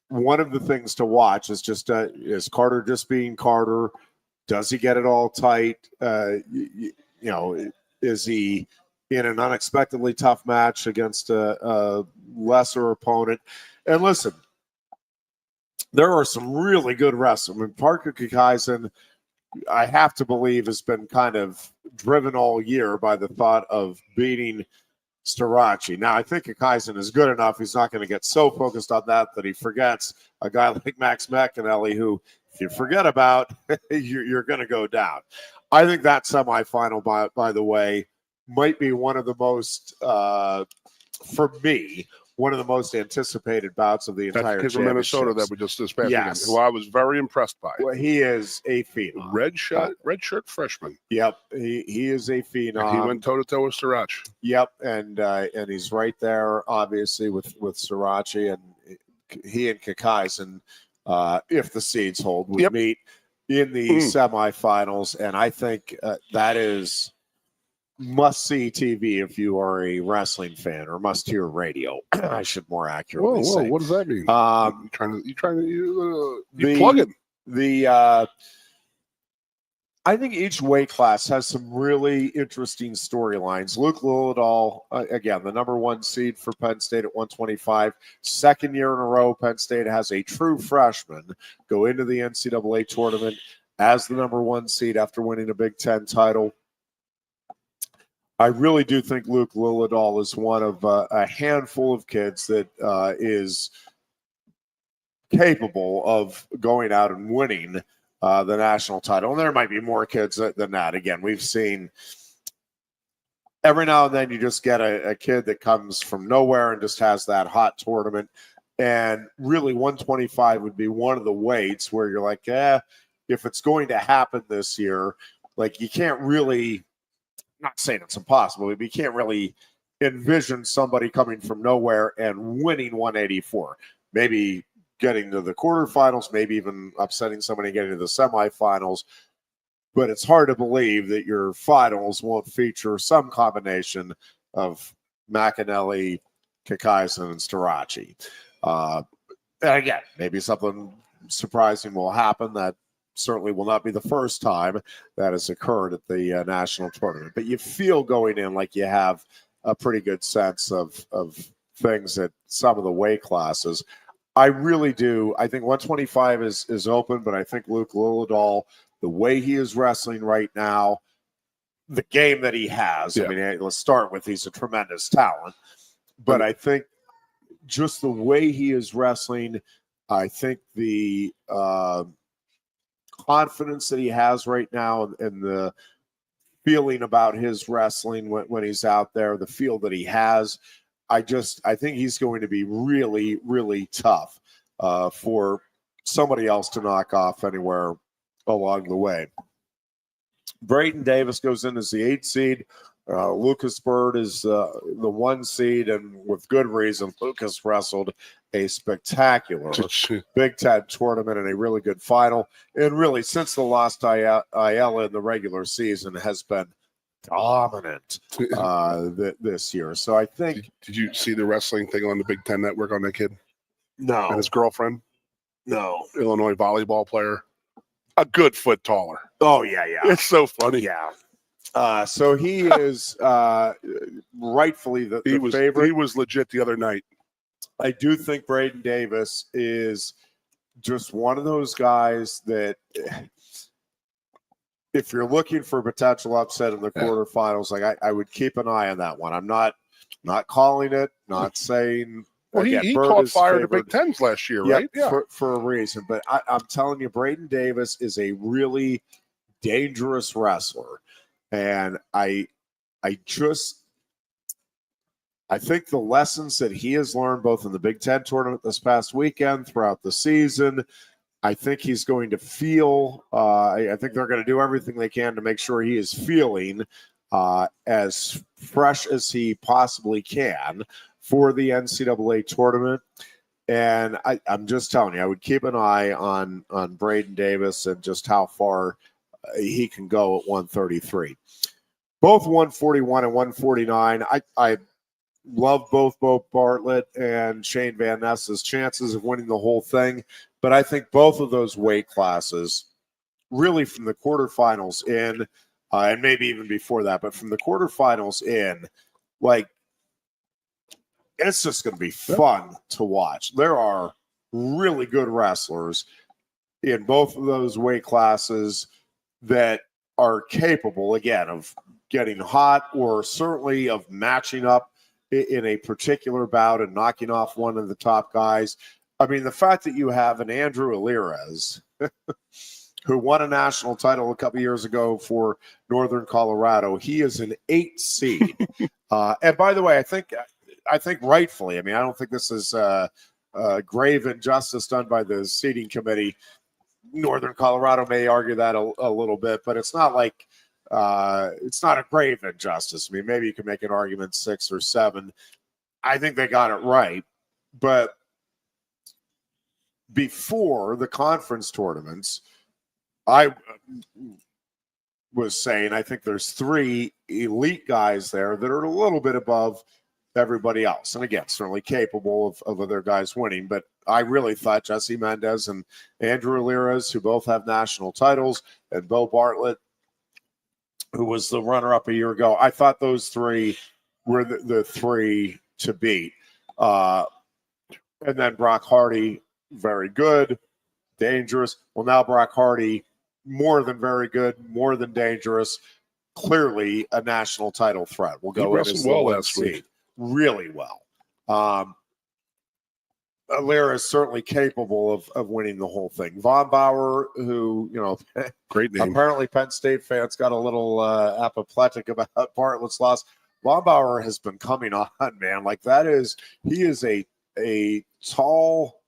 one of the things to watch is just is Carter just being Carter? Does he get it all tight? Is he in an unexpectedly tough match against a lesser opponent? And listen, there are some really good wrestlers. I mean, Parker Kakaisen, I have to believe, has been kind of driven all year by the thought of beating Starachi. Now, I think Kakaisen is good enough. He's not going to get so focused on that he forgets a guy like Max McAnally, who, if you forget about, you're going to go down. I think that semifinal, by the way, might be one of the most, for me, one of the most anticipated bouts of the entire kid from Minnesota that we just dispatched, yes, who I was very impressed by. Well, he is a phenom. Red shirt freshman. Yep, he is a phenom. And he went toe to toe with Sriracha. Yep, and he's right there, obviously, with Sriracha, and he and Kakaisen, if the seeds hold, would meet in the semifinals, and I think that is must-see TV if you are a wrestling fan, or must-hear radio. I should more accurately say. What does that mean? You plug it. I think each weight class has some really interesting storylines. Luke Lillidahl, again, the number 1 seed for Penn State at 125. Second year in a row, Penn State has a true freshman go into the NCAA tournament as the number 1 seed after winning a Big Ten title. I really do think Luke Lillidahl is one of a handful of kids that is capable of going out and winning the national title. And there might be more kids than that. Again, we've seen every now and then you just get a kid that comes from nowhere and just has that hot tournament. And really 125 would be one of the weights where you're like, if it's going to happen this year, like you can't really, not saying it's impossible, but you can't really envision somebody coming from nowhere and winning 184. Maybe getting to the quarterfinals, maybe even upsetting somebody and getting to the semifinals. But it's hard to believe that your finals won't feature some combination of McAnally, Kakaisen, and Starachi. And again, maybe something surprising will happen. That certainly will not be the first time that has occurred at the national tournament. But you feel going in like you have a pretty good sense of things at some of the weight classes. I really do. I think 125 is open, but I think Luke Lillidahl, the way he is wrestling right now, the game that he has, I mean, let's start with he's a tremendous talent. But I think just the way he is wrestling, I think the confidence that he has right now and the feeling about his wrestling when he's out there, the feel that he has, I think he's going to be really, really tough for somebody else to knock off anywhere along the way. Braden Davis goes in as the 8th seed. Lucas Bird is the 1 seed, and with good reason. Lucas wrestled a spectacular Big Ten tournament and a really good final. And really, since the loss to Ayala in the regular season, has been dominant this year. So I think. Did you see the wrestling thing on the Big Ten Network on that kid? No. And his girlfriend? No. Illinois volleyball player. A good foot taller. Oh, yeah. It's so funny. Yeah. So he is rightfully the favorite. He was legit the other night. I do think Braden Davis is just one of those guys that if you're looking for potential upset in the quarterfinals, like I would keep an eye on that one. I'm not calling it, not saying. Well, again, he caught fire in the Big Tens last year, right? Yeah, for a reason. But I'm telling you, Braden Davis is a really dangerous wrestler. And I think the lessons that he has learned both in the Big Ten tournament this past weekend, throughout the season, I think he's going to feel I think they're going to do everything they can to make sure he is feeling as fresh as he possibly can for the NCAA tournament. And I'm just telling you, I would keep an eye on Braden Davis and just how far he can go at 133. Both 141 and 149. love both Bo Bartlett and Shane Van Ness's chances of winning the whole thing. But I think both of those weight classes, really from the quarterfinals in, and maybe even before that, but from the quarterfinals in, like, it's just going to be fun to watch. There are really good wrestlers in both of those weight classes that are capable, again, of getting hot or certainly of matching up in a particular bout and knocking off one of the top guys. I mean, the fact that you have an Andrew Alirez who won a national title a couple years ago for Northern Colorado. He is an 8 seed. And by the way, I think rightfully, I mean, I don't think this is grave injustice done by the seating committee. Northern Colorado may argue that a little bit, but it's not like it's not a grave injustice. I mean, maybe you can make an argument 6 or 7. I think they got it right. But before the conference tournaments, I was saying I think there's 3 elite guys there that are a little bit above everybody else. And again, certainly capable of other guys winning. But I really thought Jesse Mendez and Andrew Alirez, who both have national titles, and Bo Bartlett, who was the runner-up a year ago, I thought those 3 were the 3 to beat. And then Brock Hardy, very good, dangerous. Well, now Brock Hardy, more than very good, more than dangerous, clearly a national title threat. We'll go in as well last week. Really well. Alira is certainly capable of winning the whole thing. Von Bauer, who, great name. Apparently Penn State fans got a little apoplectic about Bartlett's loss. Von Bauer has been coming on, man. Like he is a tall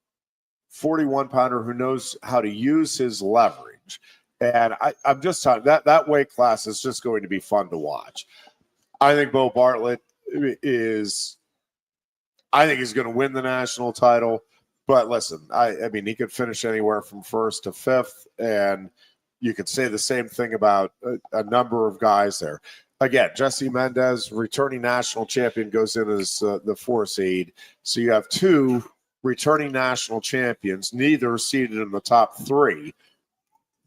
41-pounder who knows how to use his leverage. And I'm just telling you, that weight class is just going to be fun to watch. I think Bo Bartlett he's going to win the national title. But listen, I mean, he could finish anywhere from 1st to 5th, and you could say the same thing about a number of guys there. Again, Jesse Mendez, returning national champion, goes in as the 4 seed. So you have 2 returning national champions, neither seated in the top 3.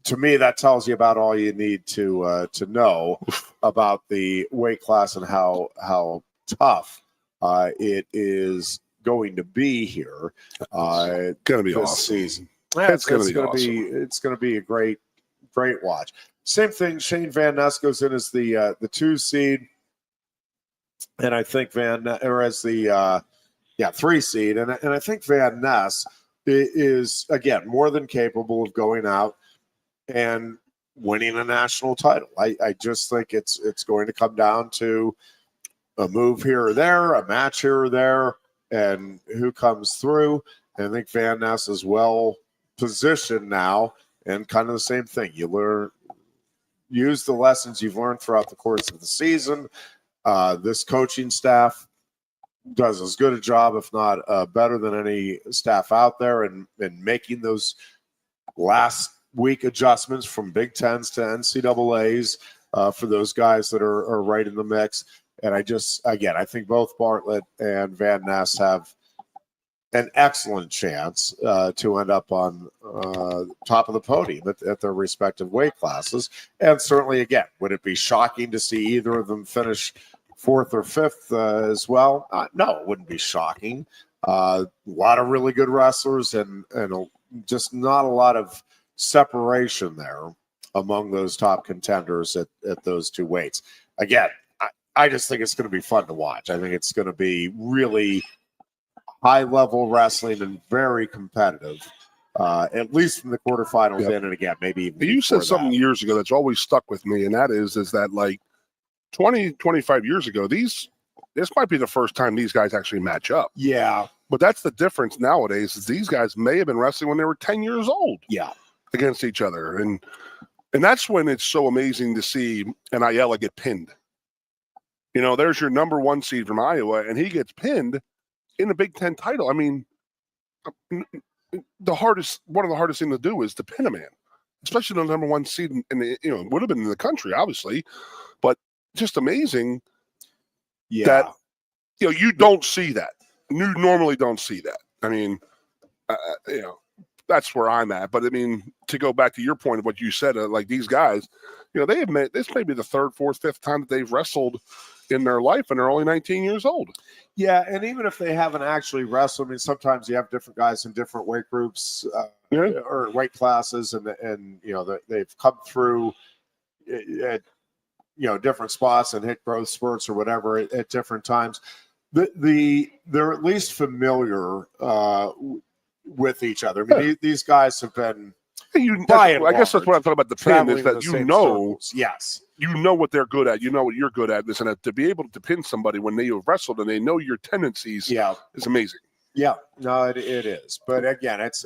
To me, that tells you about all you need to know about the weight class and how tough it is going to be here. It's going to be this awesome. Season. It's going to be awesome. It's going to be a great watch. Same thing. Shane Van Ness goes in as the 2 seed, and I think as the 3 seed, and I think Van Ness is again more than capable of going out and winning a national title. I just think it's going to come down to a move here or there, a match here or there, and who comes through. And I think Van Ness is well positioned now, and kind of the same thing. You use the lessons you've learned throughout the course of the season. This coaching staff does as good a job, if not better than any staff out there, in making those last week adjustments from Big Tens to NCAAs for those guys that are right in the mix. And I think both Bartlett and Van Ness have an excellent chance to end up on top of the podium at their respective weight classes. And certainly, again, would it be shocking to see either of them finish 4th or 5th as well? No, it wouldn't be shocking. A lot of really good wrestlers and just not a lot of separation there among those top contenders at those 2 weights. Again, I just think it's going to be fun to watch. I think it's going to be really high-level wrestling and very competitive, at least from the quarterfinals in, and again, maybe even you said something years ago that's always stuck with me, and that is that like 20, 25 years ago, this might be the first time these guys actually match up. Yeah. But that's the difference nowadays, is these guys may have been wrestling when they were 10 years old. Yeah. Against each other. And that's when it's so amazing to see an Ayala get pinned. There's your number 1 seed from Iowa, and he gets pinned in a Big Ten title. I mean, one of the hardest things to do is to pin a man, especially the number 1 seed. And would have been in the country, obviously, but just amazing that you don't see that. You normally don't see that. I mean, that's where I'm at. But I mean, to go back to your point of what you said, like these guys, they admit this may be the third, fourth, fifth time that they've wrestled in their life, and they're only 19 years old. Yeah, and even if they haven't actually wrestled, I mean, sometimes you have different guys in different weight groups or weight classes, and they've come through at different spots and hit growth spurts or whatever at different times. They're at least familiar with each other. I mean, these guys have been. I guess that's what I'm talking about. The pin is that yes, you know what they're good at. You know what you're good at. And to be able to pin somebody when they have wrestled and they know your tendencies, is amazing. Yeah, no, it is. But again, it's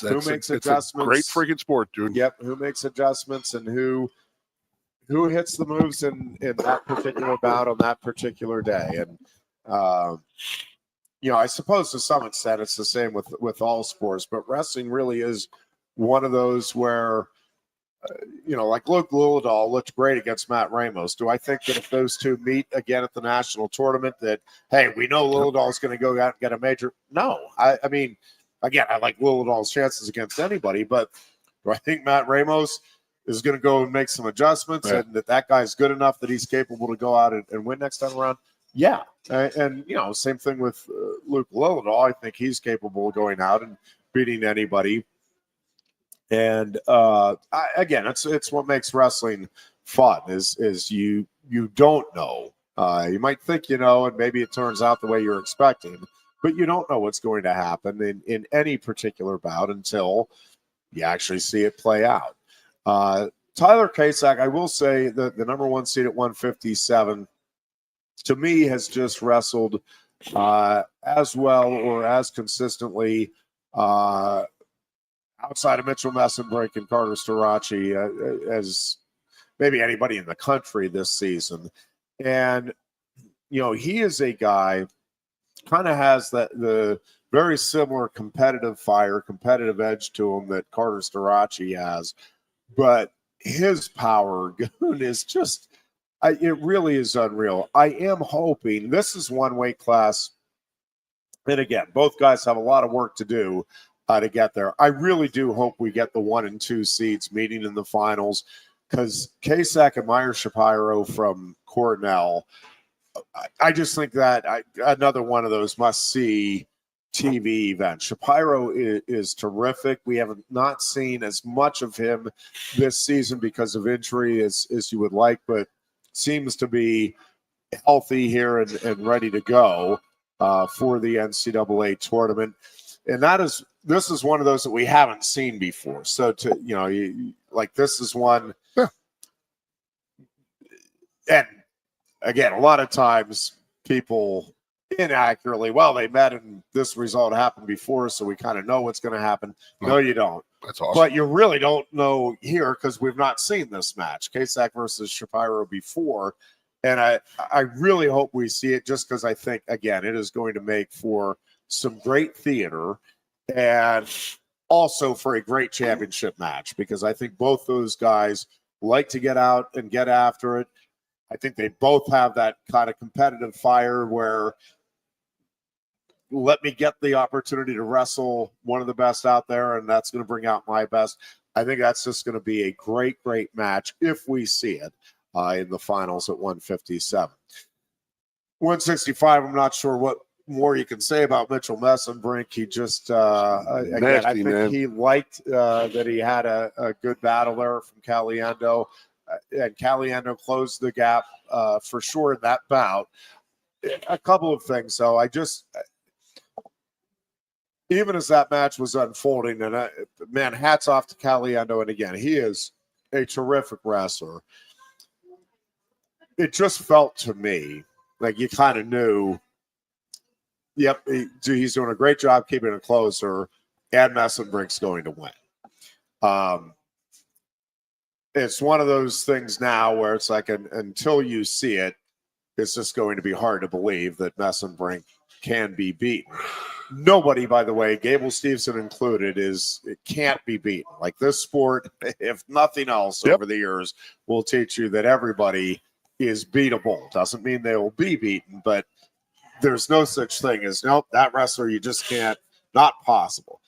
who makes adjustments. It's a great freaking sport, dude. Yep, who makes adjustments and who hits the moves in that particular bout on that particular day. And I suppose to some extent it's the same with all sports, but wrestling really is one of those where, like Luke Lillidahl looked great against Matt Ramos. Do I think that if those two meet again at the national tournament that, hey, we know Lillidahl's going to go out and get a major? No. I mean, again, I like Lillidahl's chances against anybody, but do I think Matt Ramos is going to go and make some adjustments and that guy's good enough that he's capable to go out and win next time around? Yeah. And same thing with Luke Lillidahl. I think he's capable of going out and beating anybody. And again, it's what makes wrestling fun is you don't know. You might think and maybe it turns out the way you're expecting, but you don't know what's going to happen in any particular bout until you actually see it play out. Tyler Kasak, I will say the number one seed at 157, to me has just wrestled as well or as consistently outside of Mitchell Messenbrink and Carter Starachi as maybe anybody in the country this season. And, he is a guy kind of has the very similar competitive fire, competitive edge to him that Carter Starachi has. But his power, Goon, is just, it really is unreal. I am hoping this is one weight class. And again, both guys have a lot of work to do to get there. I really do hope we get the 1 and 2 seeds meeting in the finals because Kasak and Meyer Shapiro from Cornell, I just think that another one of those must-see TV events. Shapiro is terrific. We have not seen as much of him this season because of injury as you would like, but seems to be healthy here and ready to go for the NCAA tournament. And this is one of those that we haven't seen before. So this is one. Yeah. And again, a lot of times people inaccurately, they met and this result happened before, so we kind of know what's going to happen. No, you don't. That's awesome. But you really don't know here because we've not seen this match, Kasak versus Shapiro, before. And I really hope we see it just because I think, again, it is going to make for some great theater and also for a great championship match because I think both those guys like to get out and get after it. I think they both have that kind of competitive fire where let me get the opportunity to wrestle one of the best out there, and that's going to bring out my best. I think that's just going to be a great, great match if we see it in the finals at 157. 165, I'm not sure what more you can say about Mitchell Messenbrink. He just, again, I think he liked that he had a good battle there from Caliendo. And Caliendo closed the gap for sure in that bout. A couple of things, though. Even as that match was unfolding, and man, hats off to Caliendo. And again, he is a terrific wrestler. It just felt to me like you kind of knew, yep, he's doing a great job keeping it closer, and Messenbrink's going to win. It's one of those things now where it's like until you see it, it's just going to be hard to believe that Messenbrink can be beaten. Nobody, by the way, Gable Stevenson included, it can't be beaten. Like this sport, if nothing else over the years, will teach you that everybody is beatable. Doesn't mean they will be beaten, but there's no such thing as, nope, that wrestler you just can't, not possible.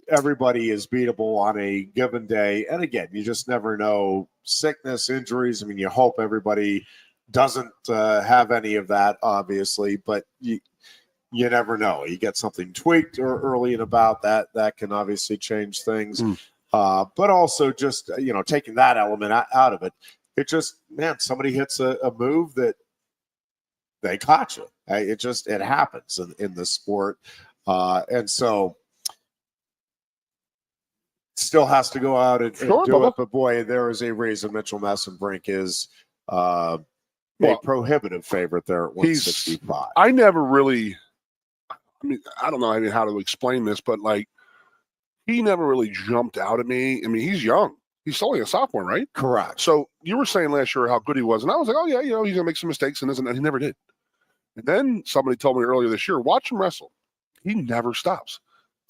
Everybody is beatable on a given day. And again, you just never know sickness, injuries. I mean, you hope everybody doesn't have any of that, obviously, but you never know. You get something tweaked or early and about that can obviously change things. But also just, taking that element out of it, it just, man, somebody hits a move that they caught you. It happens in the sport. And so still has to go out and do it. But boy, there is a reason Mitchell Messenbrink is a prohibitive favorite there at 165. I never really, I don't know how to explain this, but like, he never really jumped out at me. I mean, he's young. He's only a sophomore, right? Correct. So you were saying last year how good he was, and I was like, oh yeah, he's gonna make some mistakes, and he never did. And then somebody told me earlier this year, watch him wrestle. He never stops.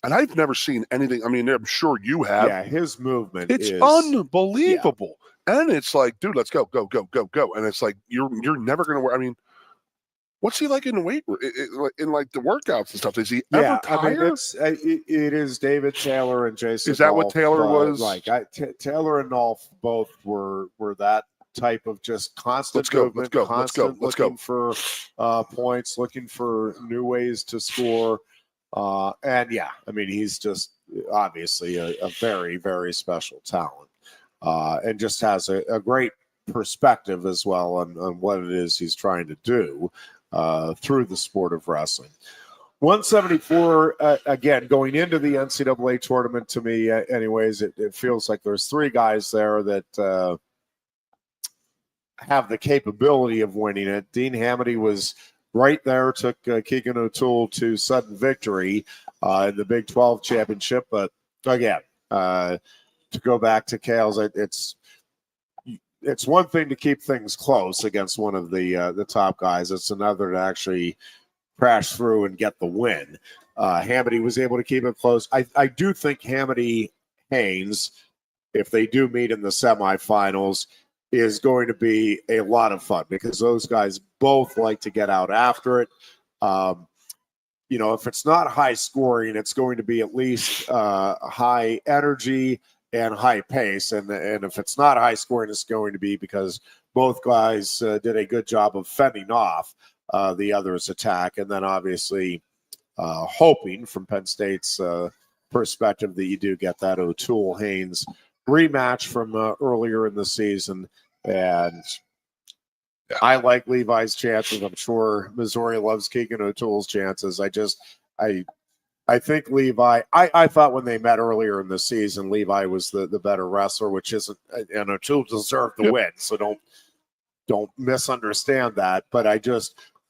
And I've never seen anything. I mean, I'm sure you have. Yeah, his movement is unbelievable. Yeah. And it's like, dude, let's go. And it's like, you're never going to wear. I mean, what's he like in the weight in like the workouts and stuff? Is he ever tired? I mean, it is David Taylor and Jason. Is that Nolf, what Taylor was? Like Taylor and Nolf both were that type of just constant movement. Let's go. Looking for points, looking for new ways to score. And yeah, I mean, he's just obviously a very, very special talent, and just has a great perspective as well on what it is he's trying to do through the sport of wrestling. 174, again, going into the NCAA tournament, to me, anyways, it feels like there's three guys there that have the capability of winning it. Dean Hamady was right there, took Keegan O'Toole to sudden victory in the Big 12 championship. But again, to go back to Cales, it's one thing to keep things close against one of the top guys. It's another to actually crash through and get the win. Hamady was able to keep it close. I do think Hamady-Haynes, if they do meet in the semifinals, is going to be a lot of fun because those guys both like to get out after it. If it's not high scoring, it's going to be at least high energy and high pace. And if it's not high scoring, it's going to be because both guys did a good job of fending off the other's attack. And then obviously hoping from Penn State's perspective that you do get that O'Toole-Haynes rematch from earlier in the season. And I like Levi's chances. I'm sure Missouri loves Keegan O'Toole's chances. I think Levi, I thought when they met earlier in the season, Levi was the better wrestler, which isn't, and O'Toole deserved the win. So don't misunderstand that. But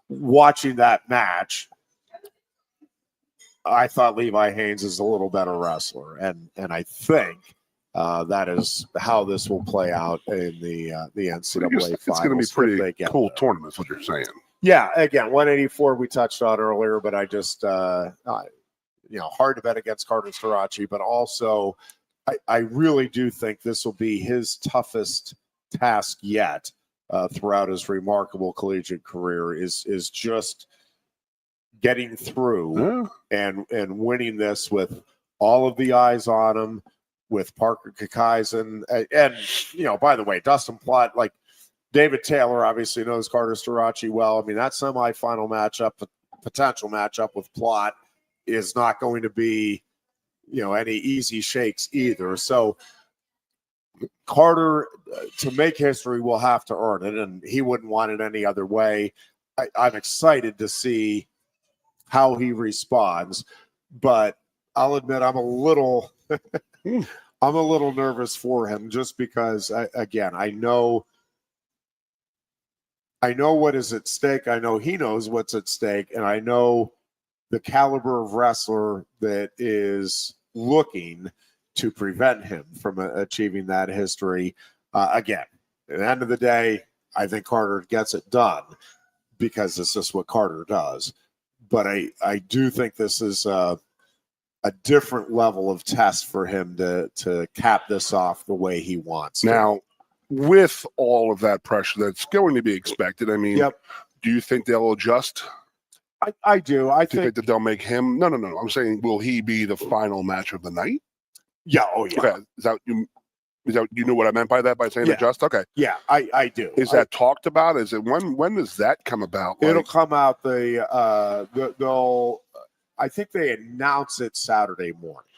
watching that match, I thought Levi Haynes is a little better wrestler. And I think that is how this will play out in the NCAA finals. It's going to be pretty cool tournament, is what you're saying. Yeah, again, 184 we touched on earlier, but I just, hard to bet against Carter Starachi, but also I really do think this will be his toughest task yet throughout his remarkable collegiate career is just getting through and winning this with all of the eyes on him, with Parker Kakaisen. And by the way, Dustin Plott, like David Taylor obviously knows Carter Starachi well. I mean, that semifinal matchup, potential matchup with Plott is not going to be, any easy shakes either. So Carter, to make history, will have to earn it, and he wouldn't want it any other way. I'm excited to see how he responds, but I'll admit I'm a little nervous for him just because, again, I know what is at stake. I know he knows what's at stake, and I know the caliber of wrestler that is looking to prevent him from achieving that history. Again, at the end of the day, I think Carter gets it done because it's just what Carter does. But I do think this is a different level of test for him to cap this off the way he wants. Now, with all of that pressure that's going to be expected, I mean, Do you think they'll adjust? I do. I Do you think that they'll make him? No. I'm saying, will he be the final match of the night? Yeah. Oh, yeah. Okay. Is that you know what I meant by that, by saying adjust? Okay. Yeah, I do. Is that talked about? Is it when does that come about? It'll come out they'll I think they announce it Saturday morning.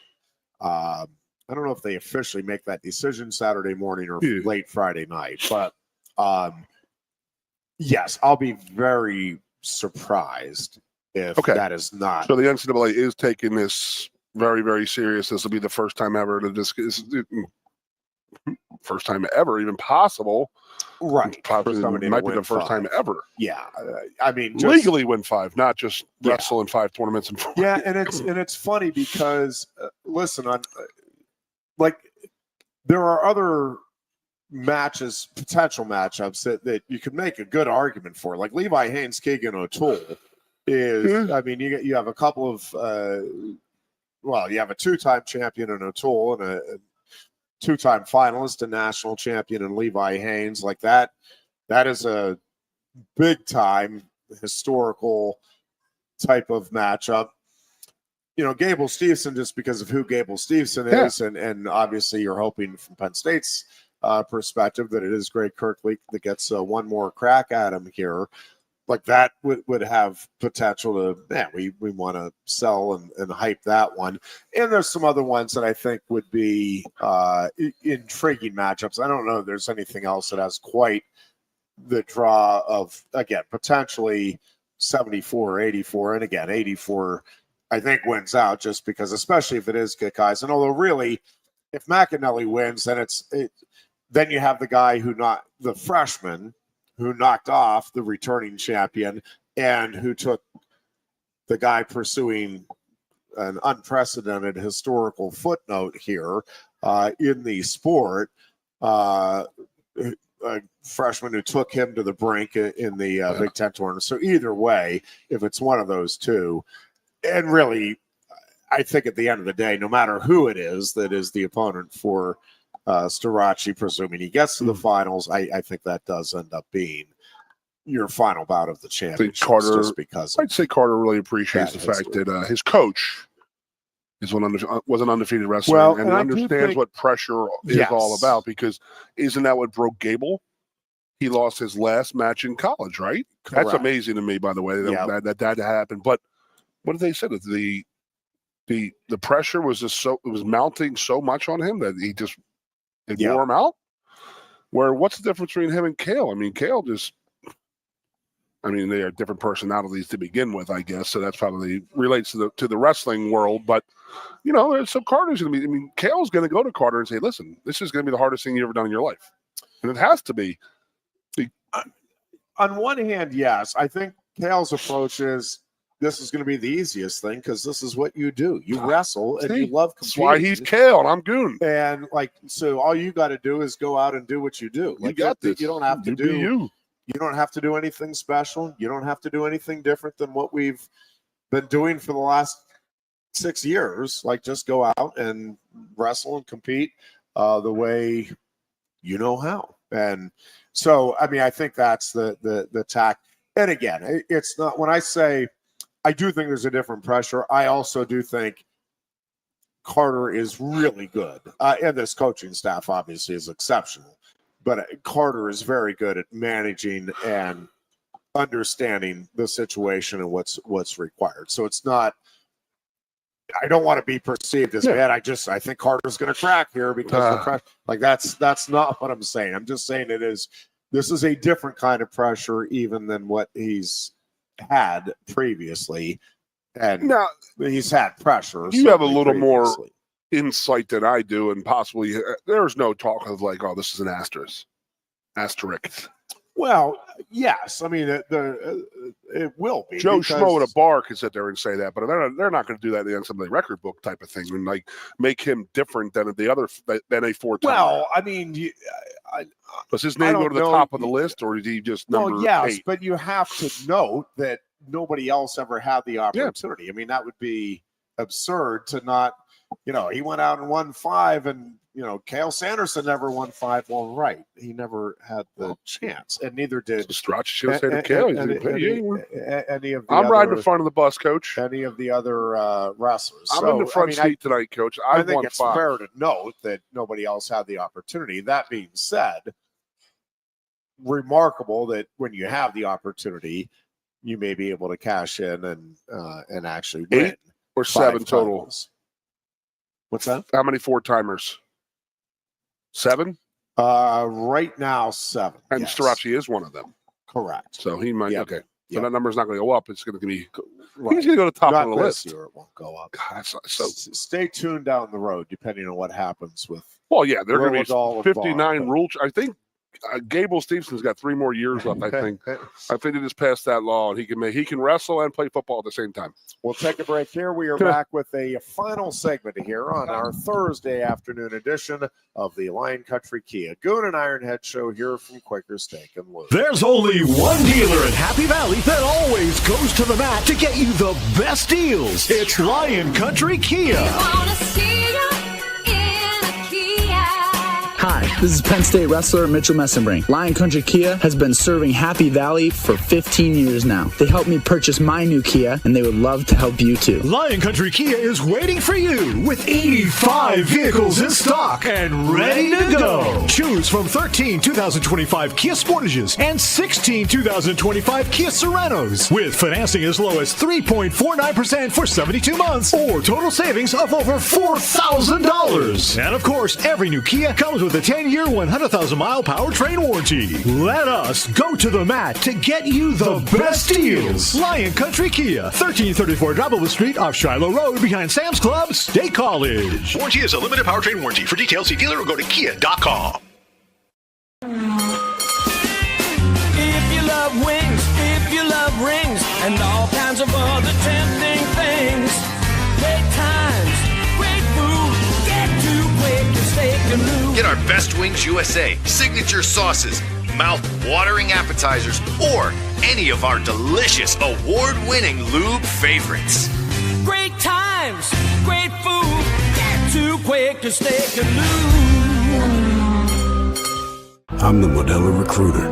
I don't know if they officially make that decision Saturday morning or late Friday night, but yes, I'll be very surprised if that is not. So the NCAA is taking this very, very serious. This will be the first time ever to discuss. First time ever, even possible. Right. Probably might be the first time ever. Yeah. I mean, legally win 5, not just wrestle in 5 tournaments in 4. Yeah, and it's funny because listen, on there are other matches, potential matchups that you could make a good argument for. Like Levi Haynes, Keegan O'Toole is. I mean, you have a couple of. You have a 2-time champion in O'Toole and a 2-time finalist and national champion in Levi Haynes. Like that is a big time historical type of matchup. Gable Steveson, just because of who Gable Steveson is, and obviously you're hoping from Penn State's perspective that it is Greg Kirkley that gets one more crack at him here. Like that would have potential to, we want to sell and hype that one. And there's some other ones that I think would be intriguing matchups. I don't know if there's anything else that has quite the draw of, again, potentially 74 or 84. And again, 84, I think, wins out just because, especially if it is Kick Eyes. And although really, if McAnally wins, then then you have the guy the freshman, who knocked off the returning champion and who took the guy pursuing an unprecedented historical footnote here in the sport, a freshman who took him to the brink in the Big Ten tournament. So either way, if it's one of those two, and really, I think at the end of the day, no matter who it is that is the opponent for Starace, presuming he gets to the finals, I think that does end up being your final bout of the championship. I'd say Carter really appreciates the fact that his coach was an undefeated wrestler and understands what pressure is all about, because isn't that what broke Gable? He lost his last match in college, right? Correct. That's amazing to me, by the way, that happened. But what did they say? That the pressure was just it was mounting so much on him that he just wore him out. What's the difference between him and Kale? I mean, Kale they are different personalities to begin with, I guess. So that's probably relates to the wrestling world. But so Carter's going to be. I mean, Kale's going to go to Carter and say, "Listen, this is going to be the hardest thing you've ever done in your life," and it has to be. On one hand, yes, I think Kale's approach is, this is going to be the easiest thing because this is what you do. You wrestle and you love competing. That's why he's Kale and I'm Goon. And so all you got to do is go out and do what you do. You got this. You don't have to do you. You don't have to do anything special. You don't have to do anything different than what we've been doing for the last 6 years. Just go out and wrestle and compete the way you know how. And so, I think that's the tack. And again, it's not, when I say, I do think there's a different pressure, I also do think Carter is really good. And this coaching staff obviously is exceptional. But Carter is very good at managing and understanding the situation and what's required. So it's not, I don't want to be perceived as bad. I think Carter's going to crack here because of the pressure. That's not what I'm saying. I'm just saying this is a different kind of pressure even than what he's had previously. And now he's had pressure. You have a little more insight than I do, and possibly there's no talk of this is an asterisk. Well, yes. It will be. Joe Schmo at a bar could sit there and say that, but they're not going to do that in the NCAA record book type of thing and make him different than the other than a 4-time. Well, does his name go to the top of the list, or is he just number 8? But you have to note that nobody else ever had the opportunity. That would be absurd to not. He went out and won 5 and Cale Sanderson never won 5. Well, right. He never had the chance, and neither did Strach. She was saying to Cale. Any of the I'm riding in front of the bus, Coach. Any of the other wrestlers. I'm in the front seat tonight, Coach. I think won it's 5. fair to note that nobody else had the opportunity. That being said, remarkable that when you have the opportunity, you may be able to cash in and actually win. 8 or 7 total. Titles. What's that? How many 4-timers? 7? Right now, 7. And yes. Strachey is one of them. Correct. So he might. Yep. Okay. So Yep. that number's not going to go up. It's going to be. Right. He's going to go to the top Not of the this list. year, it won't go up. God, so Stay tuned down the road, depending on what happens with. well, yeah, they're going to Roll be a doll 59 bar, rule. I think Gable Stevenson's got 3 more years left. I think they just passed that law, and he can wrestle and play football at the same time. We'll take a break here. We are back with a final segment here on our Thursday afternoon edition of the Lion Country Kia Goon and Ironhead show here from Quaker Steak and Lube. There's only one dealer in Happy Valley that always goes to the mat to get you the best deals. It's Lion Country Kia. Hi, this is Penn State wrestler Mitchell Messenbrink. Lion Country Kia has been serving Happy Valley for 15 years now. They helped me purchase my new Kia, and they would love to help you too. Lion Country Kia is waiting for you with 85 vehicles in stock and ready to go. Choose from 13 2025 Kia Sportages and 16 2025 Kia Serenos with financing as low as 3.49% for 72 months or total savings of over $4,000. And of course, every new Kia comes with a 10-year, 100,000-mile powertrain warranty. Let us go to the mat to get you the best deals. Lion Country Kia, 1334 Drybowl Street off Shiloh Road behind Sam's Club, State College. Warranty is a limited powertrain warranty. For details, see dealer or go to kia.com. If you love wings, if you love rings, and all kinds of other tempting things, great times, great food, get to Quaker Steak Lube. Get our Best Wings USA, signature sauces, mouth-watering appetizers, or any of our delicious award-winning lube favorites. Great times, great food, get to Quaker Steak Lube. I'm the Modelo Recruiter,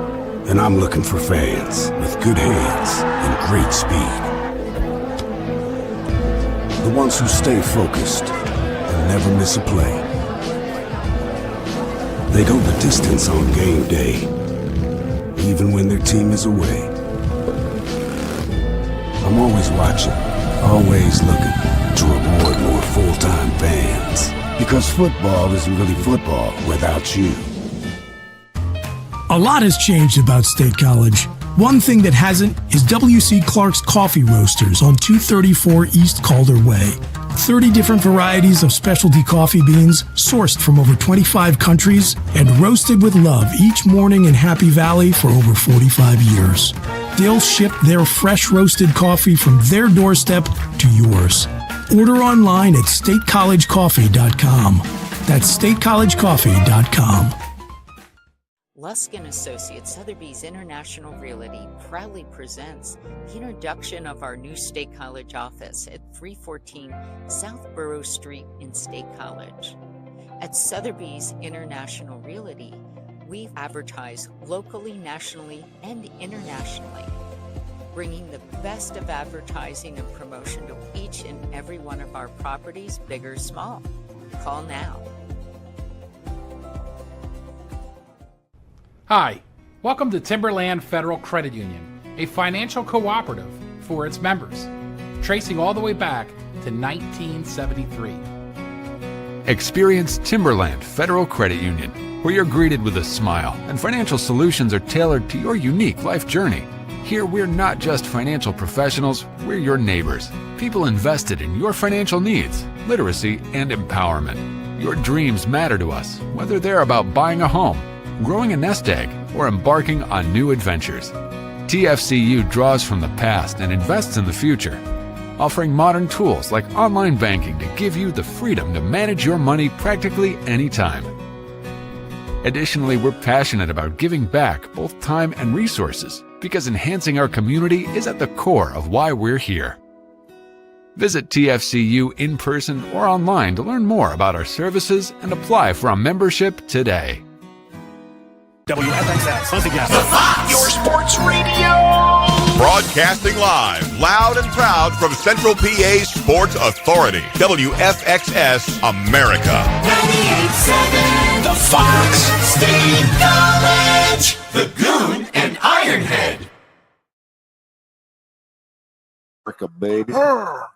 and I'm looking for fans with good hands and great speed. The ones who stay focused and never miss a play. They go the distance on game day, even when their team is away. I'm always watching, always looking to reward more full-time fans. Because football isn't really football without you. A lot has changed about State College. One thing that hasn't is W.C. Clark's Coffee Roasters on 234 East Calder Way. 30 different varieties of specialty coffee beans sourced from over 25 countries and roasted with love each morning in Happy Valley for over 45 years. They'll ship their fresh roasted coffee from their doorstep to yours. Order online at statecollegecoffee.com. That's statecollegecoffee.com. Lusk & Associates Sotheby's International Realty proudly presents the introduction of our new State College office at 314 South Borough Street in State College. At Sotheby's International Realty, we advertise locally, nationally, and internationally, bringing the best of advertising and promotion to each and every one of our properties, big or small. Call now. Hi, welcome to Timberland Federal Credit Union, a financial cooperative for its members, tracing all the way back to 1973. Experience Timberland Federal Credit Union, where you're greeted with a smile and financial solutions are tailored to your unique life journey. Here, we're not just financial professionals, we're your neighbors, people invested in your financial needs, literacy, and empowerment. Your dreams matter to us, whether they're about buying a home, growing a nest egg, or embarking on new adventures. TFCU draws from the past and invests in the future, offering modern tools like online banking to give you the freedom to manage your money practically anytime. Additionally, we're passionate about giving back both time and resources because enhancing our community is at the core of why we're here. Visit TFCU in person or online to learn more about our services and apply for a membership today. WFXS, once again, your sports radio. Broadcasting live, loud and proud from Central PA Sports Authority. WFXS America. 98.7 The Fox State College. The Goon and Ironhead. Baby.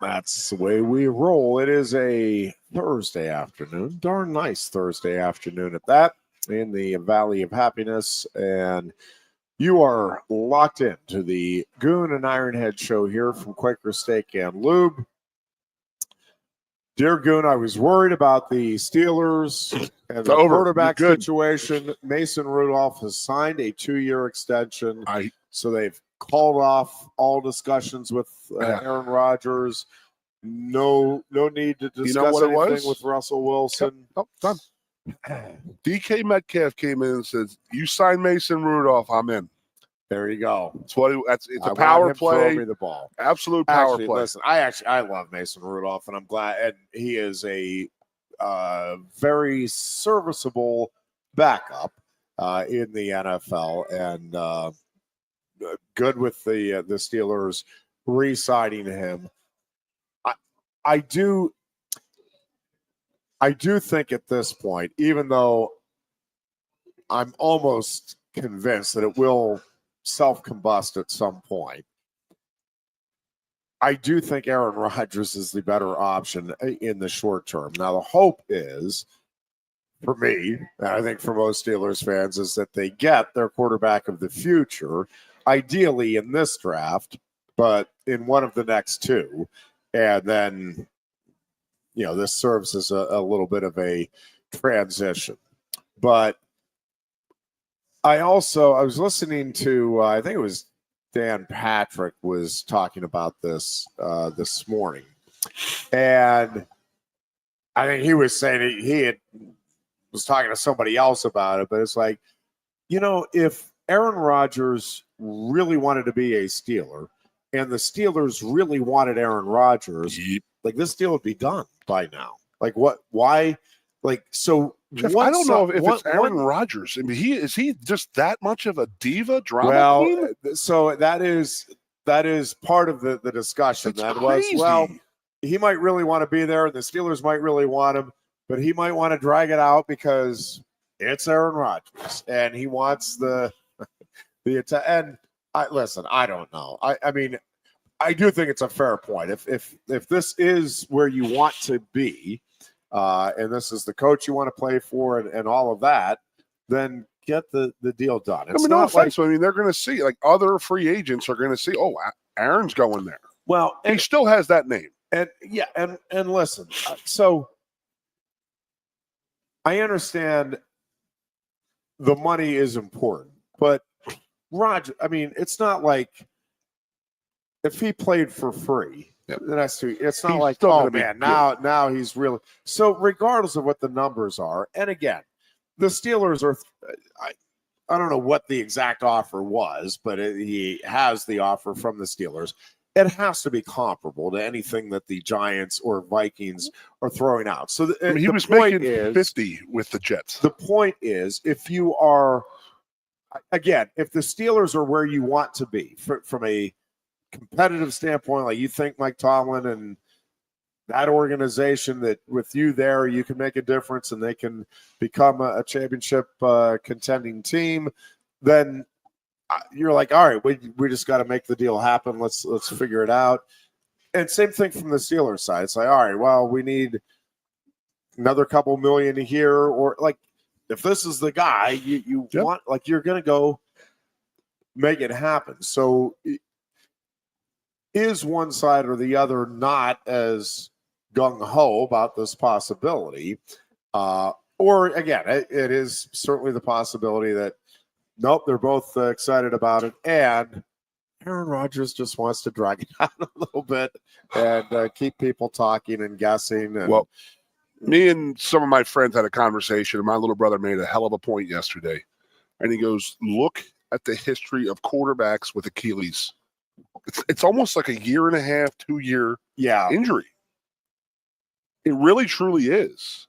That's the way we roll. It is a Thursday afternoon. Darn nice Thursday afternoon at that. In the Valley of Happiness, and you are locked into the Goon and Ironhead show here from Quaker Steak and Lube. Dear Goon, I was worried about the Steelers and the quarterback situation. Mason Rudolph has signed a 2-year extension, so they've called off all discussions with Aaron Rodgers. No need to discuss anything with Russell Wilson. Yep. Done. DK Metcalf came in and says, "You sign Mason Rudolph, I'm in." There you go. It's a power play. Throw me the ball. Absolute power play. Listen, I love Mason Rudolph, and I'm glad. And he is a very serviceable backup in the NFL, and good with the Steelers re-signing him. I do think at this point, even though I'm almost convinced that it will self-combust at some point, I do think Aaron Rodgers is the better option in the short term. Now, the hope is, for me, and I think for most Steelers fans, is that they get their quarterback of the future, ideally in this draft, but in one of the next two, and then this serves as a little bit of a transition. But I was listening to, I think it was Dan Patrick was talking about this this morning. And I think he was saying he was talking to somebody else about it, but it's like, if Aaron Rodgers really wanted to be a Steeler and the Steelers really wanted Aaron Rodgers, like this deal would be done by now. Like what? Why? Like so? Jeff, I don't know if it's Aaron Rodgers. I mean, is he just that much of a diva drama queen? So that is part of the discussion. That's crazy. He might really want to be there, and the Steelers might really want him, but he might want to drag it out because it's Aaron Rodgers and he wants the and I don't know. I mean, I do think it's a fair point. If this is where you want to be, and this is the coach you want to play for, and all of that, then get the deal done. It's no offense. I mean, they're going to see, like, other free agents are going to see, oh, Aaron's going there. Well, he still has that name. And listen, so I understand the money is important, but Roger, I mean, it's not like if he played for free, it's not like, oh man, now he's really. So regardless of what the numbers are, and again, the Steelers are, I don't know what the exact offer was, but he has the offer from the Steelers. It has to be comparable to anything that the Giants or Vikings are throwing out. So he was making 50 with the Jets. The point is, if you are, again, if the Steelers are where you want to be from a competitive standpoint, like you think Mike Tomlin and that organization, that with you there, you can make a difference and they can become a championship contending team, then you're like, all right, we just got to make the deal happen. Let's figure it out. And same thing from the Steelers side. It's like, all right, well, we need another couple million here, or like if this is the guy you want, like you're going to go make it happen. So is one side or the other not as gung-ho about this possibility? Or again, it is certainly the possibility that nope, they're both excited about it, and Aaron Rodgers just wants to drag it out a little bit and keep people talking and guessing. And, well, me and some of my friends had a conversation, and my little brother made a hell of a point yesterday. And he goes, look at the history of quarterbacks with Achilles. it's almost like a year and a half, 2 year Yeah. injury. It really truly is.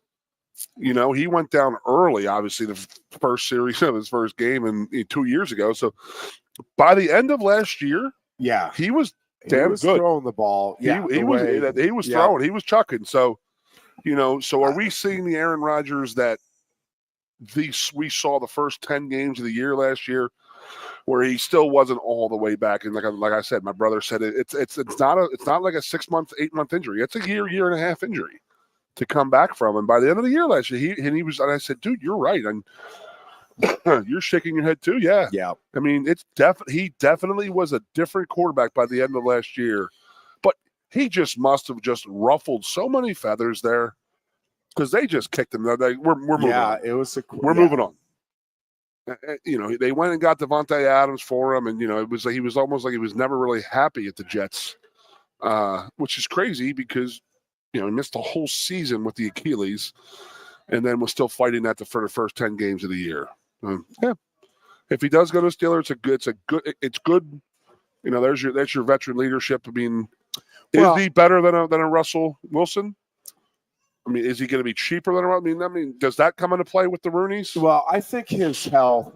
You know, he went down early, obviously, the first series of his first game in 2 years ago. So by the end of last year, yeah, he was damn good. Throwing the ball. Yeah, he was throwing. He was chucking. So, you know, are we seeing the Aaron Rodgers that we saw the first 10 games of the year last year, where he still wasn't all the way back? And like I said, my brother said it's not like a 6 month, 8 month injury. It's a year and a half injury to come back from. And by the end of the year last year, and I said, dude, you're right. And you're shaking your head too. Yeah. Yeah. I mean, he definitely was a different quarterback by the end of last year, but he just must have just ruffled so many feathers there because they just kicked him. We're moving on. It was we're moving on. You know, they went and got Devontae Adams for him. And, you know, he was almost like he was never really happy at the Jets, which is crazy because, you know, he missed the whole season with the Achilles and then was still fighting that for the first 10 games of the year. Yeah. If he does go to Steelers, it's good. You know, that's your veteran leadership. I mean, is he better than a Russell Wilson? I mean, is he going to be cheaper than a? I mean, does that come into play with the Rooneys? Well, I think his health.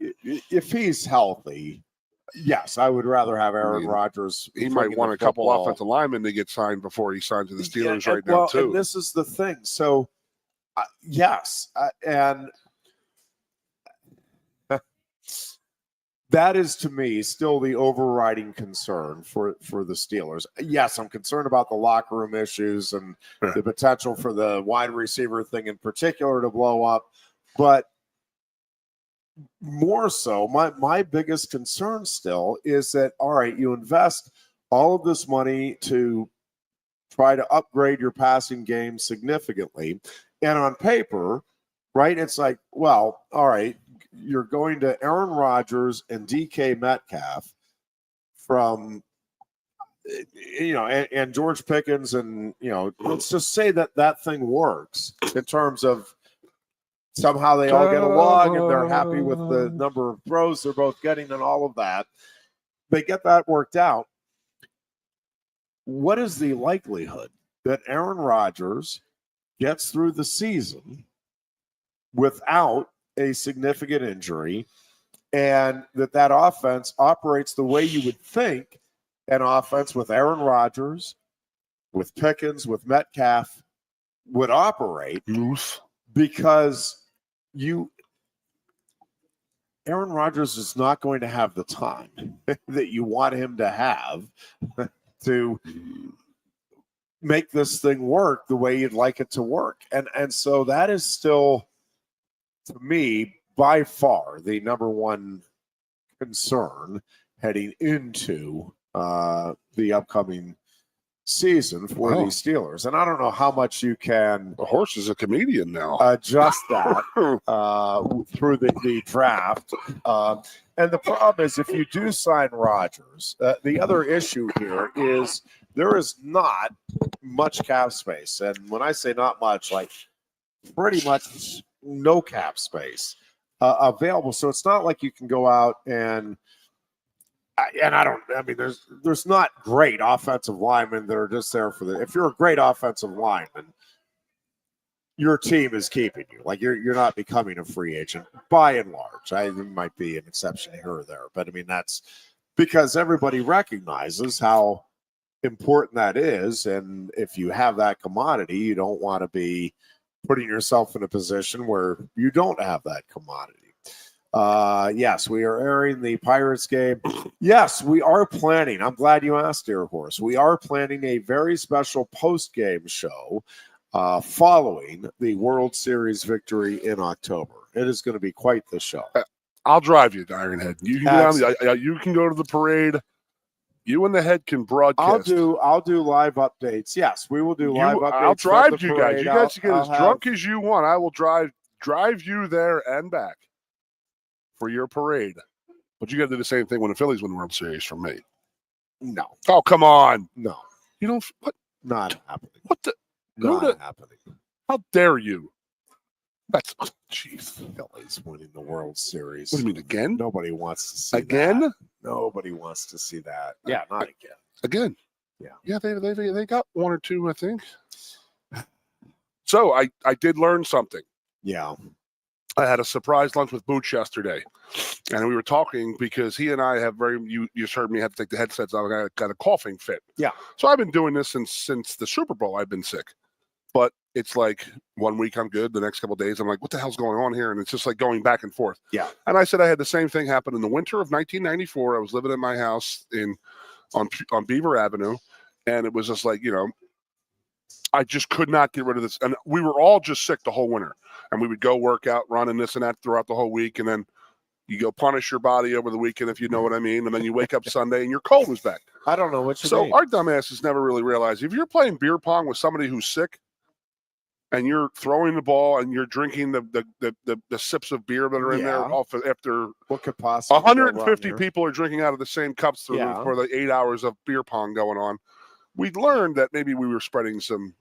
If he's healthy, yes, I would rather have Aaron Rodgers. He might want a couple offensive linemen to get signed before he signs with the Steelers now too. And this is the thing. So, yes, and that is to me still the overriding concern for the Steelers. Yes, I'm concerned about the locker room issues and the potential for the wide receiver thing in particular to blow up, but more so, my biggest concern still is that, all right, you invest all of this money to try to upgrade your passing game significantly, and on paper, right, it's like, well, all right, you're going to Aaron Rodgers and DK Metcalf from, you know, and George Pickens, and, you know, let's just say that thing works in terms of somehow they all get along and they're happy with the number of throws they're both getting and all of that. They get that worked out. What is the likelihood that Aaron Rodgers gets through the season without a significant injury, and that offense operates the way you would think an offense with Aaron Rodgers, with Pickens, with Metcalf would operate? Because Aaron Rodgers is not going to have the time that you want him to have to make this thing work the way you'd like it to work. And so that is still, to me, by far the number one concern heading into the upcoming season for the Steelers. And I don't know how much you can. The horse is a comedian now. Adjust that through the draft. And the problem is, if you do sign Rodgers, the other issue here is there is not much cap space. And when I say not much, like pretty much no cap space available. So it's not like you can go out and there's not great offensive linemen that are just there for if you're a great offensive lineman, your team is keeping you. Like you're not becoming a free agent by and large. There might be an exception here or there, but I mean, that's because everybody recognizes how important that is. And if you have that commodity, you don't want to be putting yourself in a position where you don't have that commodity. Yes, we are airing the Pirates game. Yes, we are planning. I'm glad you asked, Dear Horse. We are planning a very special post-game show following the World Series victory in October. It is going to be quite the show. I'll drive you to Ironhead. You can you can go to the parade. You and the head can broadcast. I'll do live updates. Yes, we will do live updates. I'll drive you guys. You guys can get as drunk as you want. I will drive you there and back for your parade. But you got to do the same thing when the Phillies win the World Series from me. No. Oh, come on. No. You don't. What? Not happening. What the? Not happening. How dare you? That's jeez. Phillies winning the World Series. What do you mean again? Nobody wants to see again. That. Nobody wants to see that. Yeah, not again. Again. Yeah. They got one or two, I think. So I did learn something. Yeah. I had a surprise lunch with Booch yesterday, and we were talking because he and I have you just heard me have to take the headsets off. I got a coughing fit. Yeah. So I've been doing this since the Super Bowl. I've been sick, but it's like 1 week I'm good. The next couple of days I'm like, what the hell's going on here? And it's just like going back and forth. Yeah. And I said I had the same thing happen in the winter of 1994. I was living in my house on Beaver Avenue, and it was just like, I just could not get rid of this. And we were all just sick the whole winter. And we would go work out, run, and this and that throughout the whole week. And then you go punish your body over the weekend, if you know what I mean. And then you wake up Sunday and your cold is back. I don't know what you mean. So our dumbasses never really realized if you're playing beer pong with somebody who's sick and you're throwing the ball and you're drinking the sips of beer that are in there after what could possibly 150 people are drinking out of the same cups for the 8 hours of beer pong going on. We learned that maybe we were spreading some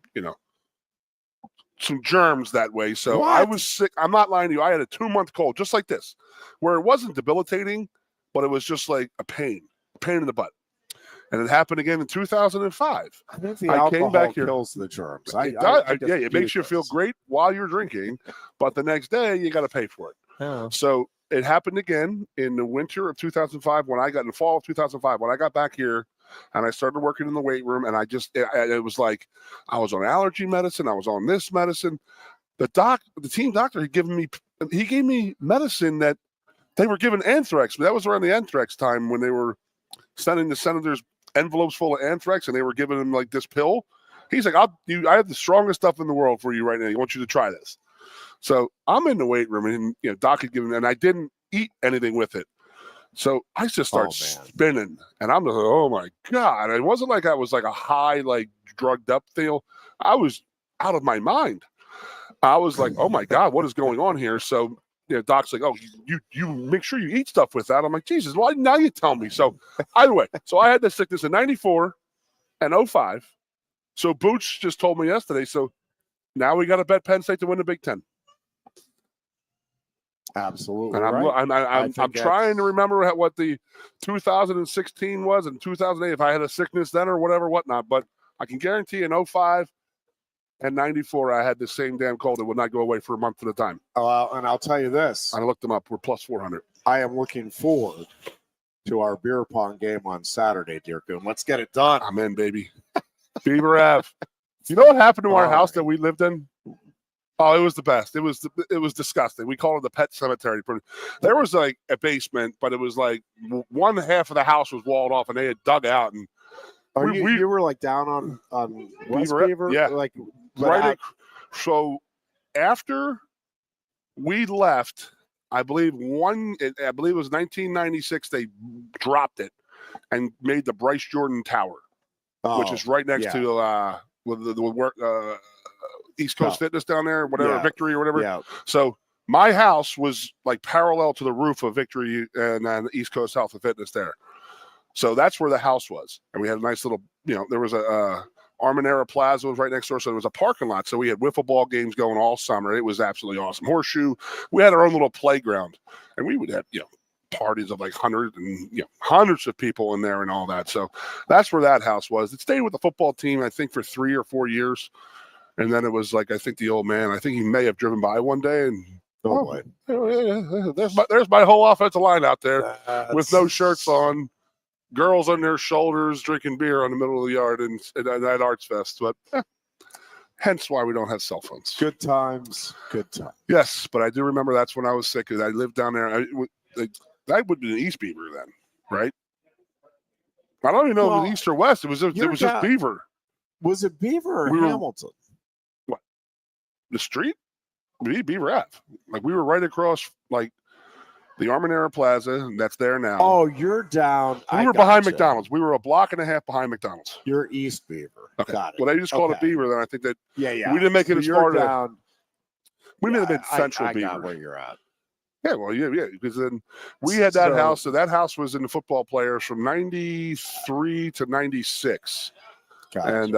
germs that way. So what? I was sick. I'm not lying to you. I had a 2-month cold, just like this, where it wasn't debilitating, but it was just like a pain in the butt. And it happened again in 2005. I think the alcohol kills the germs. It makes you feel great while you're drinking, but the next day you got to pay for it. Yeah. So it happened again in the winter of 2005 in the fall of 2005, when I got back here. And I started working in the weight room, and it was like I was on allergy medicine. I was on this medicine. The team doctor he gave me medicine that they were giving anthrax. But that was around the anthrax time when they were sending the senators envelopes full of anthrax, and they were giving them like this pill. He's like, I have the strongest stuff in the world for you right now. I want you to try this. So I'm in the weight room, and Doc had given, and I didn't eat anything with it. So I just start spinning, and I'm just like, oh my God. It wasn't like I was like a high, like drugged up feel. I was out of my mind. I was like, oh my God, what is going on here? So, Doc's like, oh, you make sure you eat stuff with that. I'm like, Jesus, why now you tell me? So either way, so I had this sickness in 94 and 05. So Booch just told me yesterday. So now we got to bet Penn State to win the Big Ten. Absolutely. And I'm trying to remember what the 2016 was and 2008, if I had a sickness then or whatnot. But I can guarantee in 05 and 94, I had the same damn cold that would not go away for a month at a time. And I'll tell you this. I looked them up. We're plus 400. I am looking forward to our beer pong game on Saturday, dear Goon. Let's get it done. I'm in, baby. Beaver Ave. You know what happened to our house that we lived in? Oh, it was the best. It was disgusting. We called it the pet cemetery. There was like a basement, but it was like one half of the house was walled off, and they had dug out. And you were like down on West Beaver, yeah, like right. So after we left, I believe it was 1996. They dropped it and made the Bryce Jordan Tower, which is right next to the East Coast Fitness down there, whatever, Victory or whatever. Yeah. So my house was like parallel to the roof of Victory and then East Coast Health and Fitness there. So that's where the house was. And we had a nice little, there was a Armanera Plaza was right next door. So there was a parking lot. So we had wiffle ball games going all summer. It was absolutely awesome. Horseshoe. We had our own little playground, and we would have, parties of like hundreds of people in there and all that. So that's where that house was. It stayed with the football team, I think, for 3 or 4 years. And then it was like, I think the old man, I think he may have driven by one day and there's my whole offensive line out there with no shirts on, girls on their shoulders, drinking beer on the middle of the yard and at Arts Fest. But hence why we don't have cell phones. Good times. Yes, but I do remember that's when I was sick. I lived down there. That would be in East Beaver then, right? I don't even know if it was East or West. It was just Beaver. Was it Beaver or Hamilton? What? The street? Beaver Ave. Like we were right across like the Armanera Plaza, and that's there now. Oh, you're down. We were behind McDonald's. We were a block and a half behind McDonald's. You're East Beaver. Okay. Got it. Well, they just called it Beaver. Then I think that we didn't make it as far down. We may have been Central I Beaver. got where you're at. Yeah, well, yeah, because then we had that house. So that house was in the football players from 93 to 96. Gotcha. And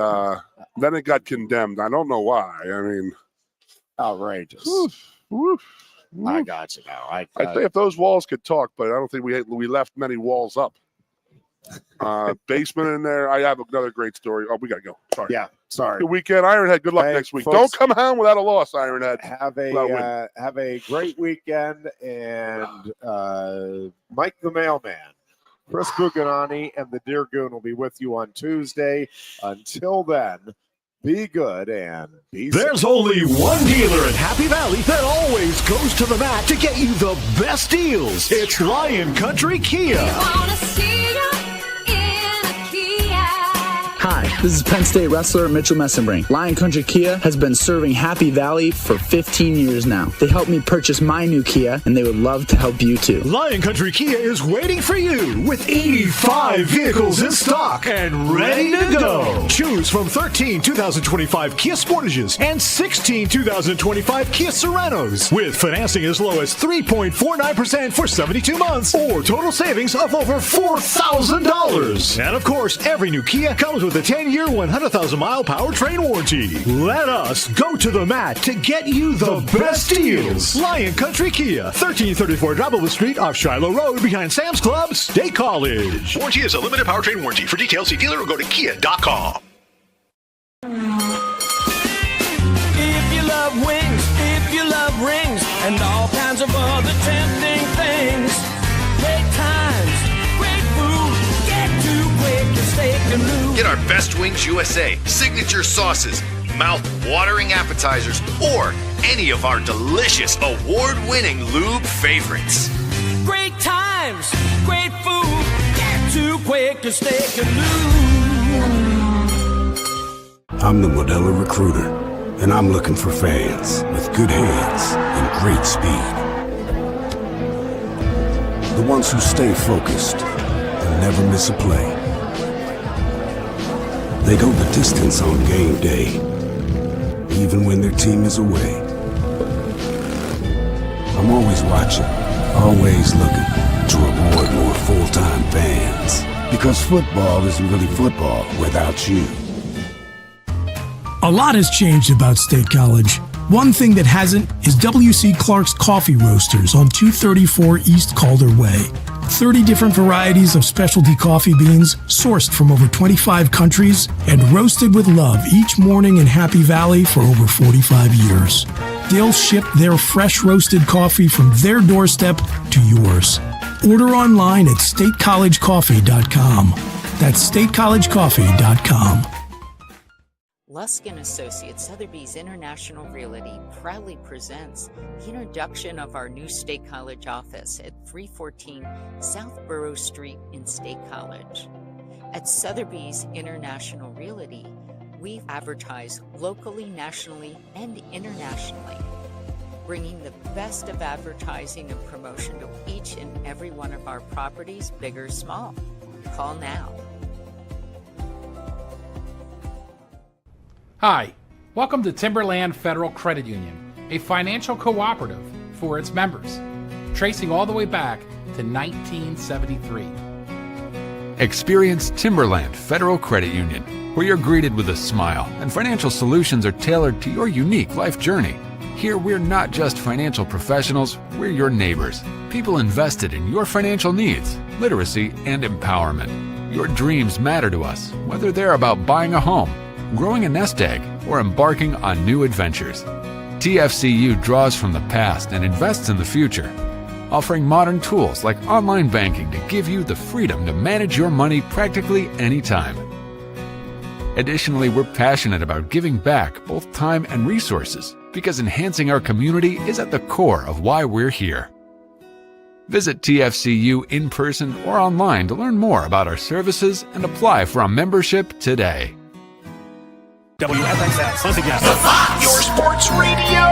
then it got condemned. I don't know why. I mean, outrageous. Woof. I got you now. I think if those walls could talk, but I don't think we left many walls up. Basement in there. I have another great story. Oh, we got to go. Sorry. Yeah, sorry. Good weekend, Ironhead. Good luck next week. Folks, don't come home without a loss, Ironhead. Have a great weekend, and Mike the Mailman, Chris Buganani, and the Dear Goon will be with you on Tuesday. Until then, be good and be safe. There's only one dealer in Happy Valley that always goes to the mat to get you the best deals. It's Lion Country Kia. Hi, this is Penn State wrestler Mitchell Messenbrink. Lion Country Kia has been serving Happy Valley for 15 years now. They helped me purchase my new Kia, and they would love to help you too. Lion Country Kia is waiting for you with 85 vehicles in stock and ready to go. Choose from 13 2025 Kia Sportages and 16 2025 Kia Serenos with financing as low as 3.49% for 72 months or total savings of over $4,000. And of course, every new Kia comes with a 10-year, 100,000-mile powertrain warranty. Let us go to the mat to get you the best deals. Lion Country Kia, 1334 Dropwood Street off Shiloh Road behind Sam's Club, State College. Warranty is a limited powertrain warranty. For details, see dealer or go to kia.com. If you love wings, if you love rings, and all kinds of other tempting things, great times, great food, get to Quaker Steak Lube. Get our Best Wings USA, signature sauces, mouth-watering appetizers, or any of our delicious award-winning lube favorites. Great times, great food, get to Quaker Steak Lube. I'm the Modelo Recruiter, and I'm looking for fans with good hands and great speed. The ones who stay focused and never miss a play. They go the distance on game day, even when their team is away. I'm always watching, always looking to reward more full-time fans. Because football isn't really football without you. A lot has changed about State College. One thing that hasn't is W.C. Clark's Coffee Roasters on 234 East Calder Way. 30 different varieties of specialty coffee beans sourced from over 25 countries and roasted with love each morning in Happy Valley for over 45 years. They'll ship their fresh roasted coffee from their doorstep to yours. Order online at statecollegecoffee.com. That's statecollegecoffee.com. Lusk & Associates Sotheby's International Realty proudly presents the introduction of our new State College office at 314 South Borough Street in State College. At Sotheby's International Realty, we advertise locally, nationally, and internationally, bringing the best of advertising and promotion to each and every one of our properties, big or small. Call now. Hi, welcome to Timberland Federal Credit Union, a financial cooperative for its members, tracing all the way back to 1973. Experience Timberland Federal Credit Union, where you're greeted with a smile and financial solutions are tailored to your unique life journey. Here, we're not just financial professionals, we're your neighbors, people invested in your financial needs, literacy, and empowerment. Your dreams matter to us, whether they're about buying a home, growing a nest egg, or embarking on new adventures. TFCU draws from the past and invests in the future, offering modern tools like online banking to give you the freedom to manage your money practically anytime. Additionally, we're passionate about giving back both time and resources because enhancing our community is at the core of why we're here. Visit TFCU in person or online to learn more about our services and apply for a membership today. WFXS, once again. Your sports radio.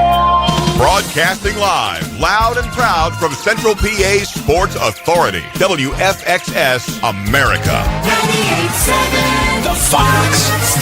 Broadcasting live, loud and proud from Central PA's Sports Authority. WFXS America. 98.7 The Fox.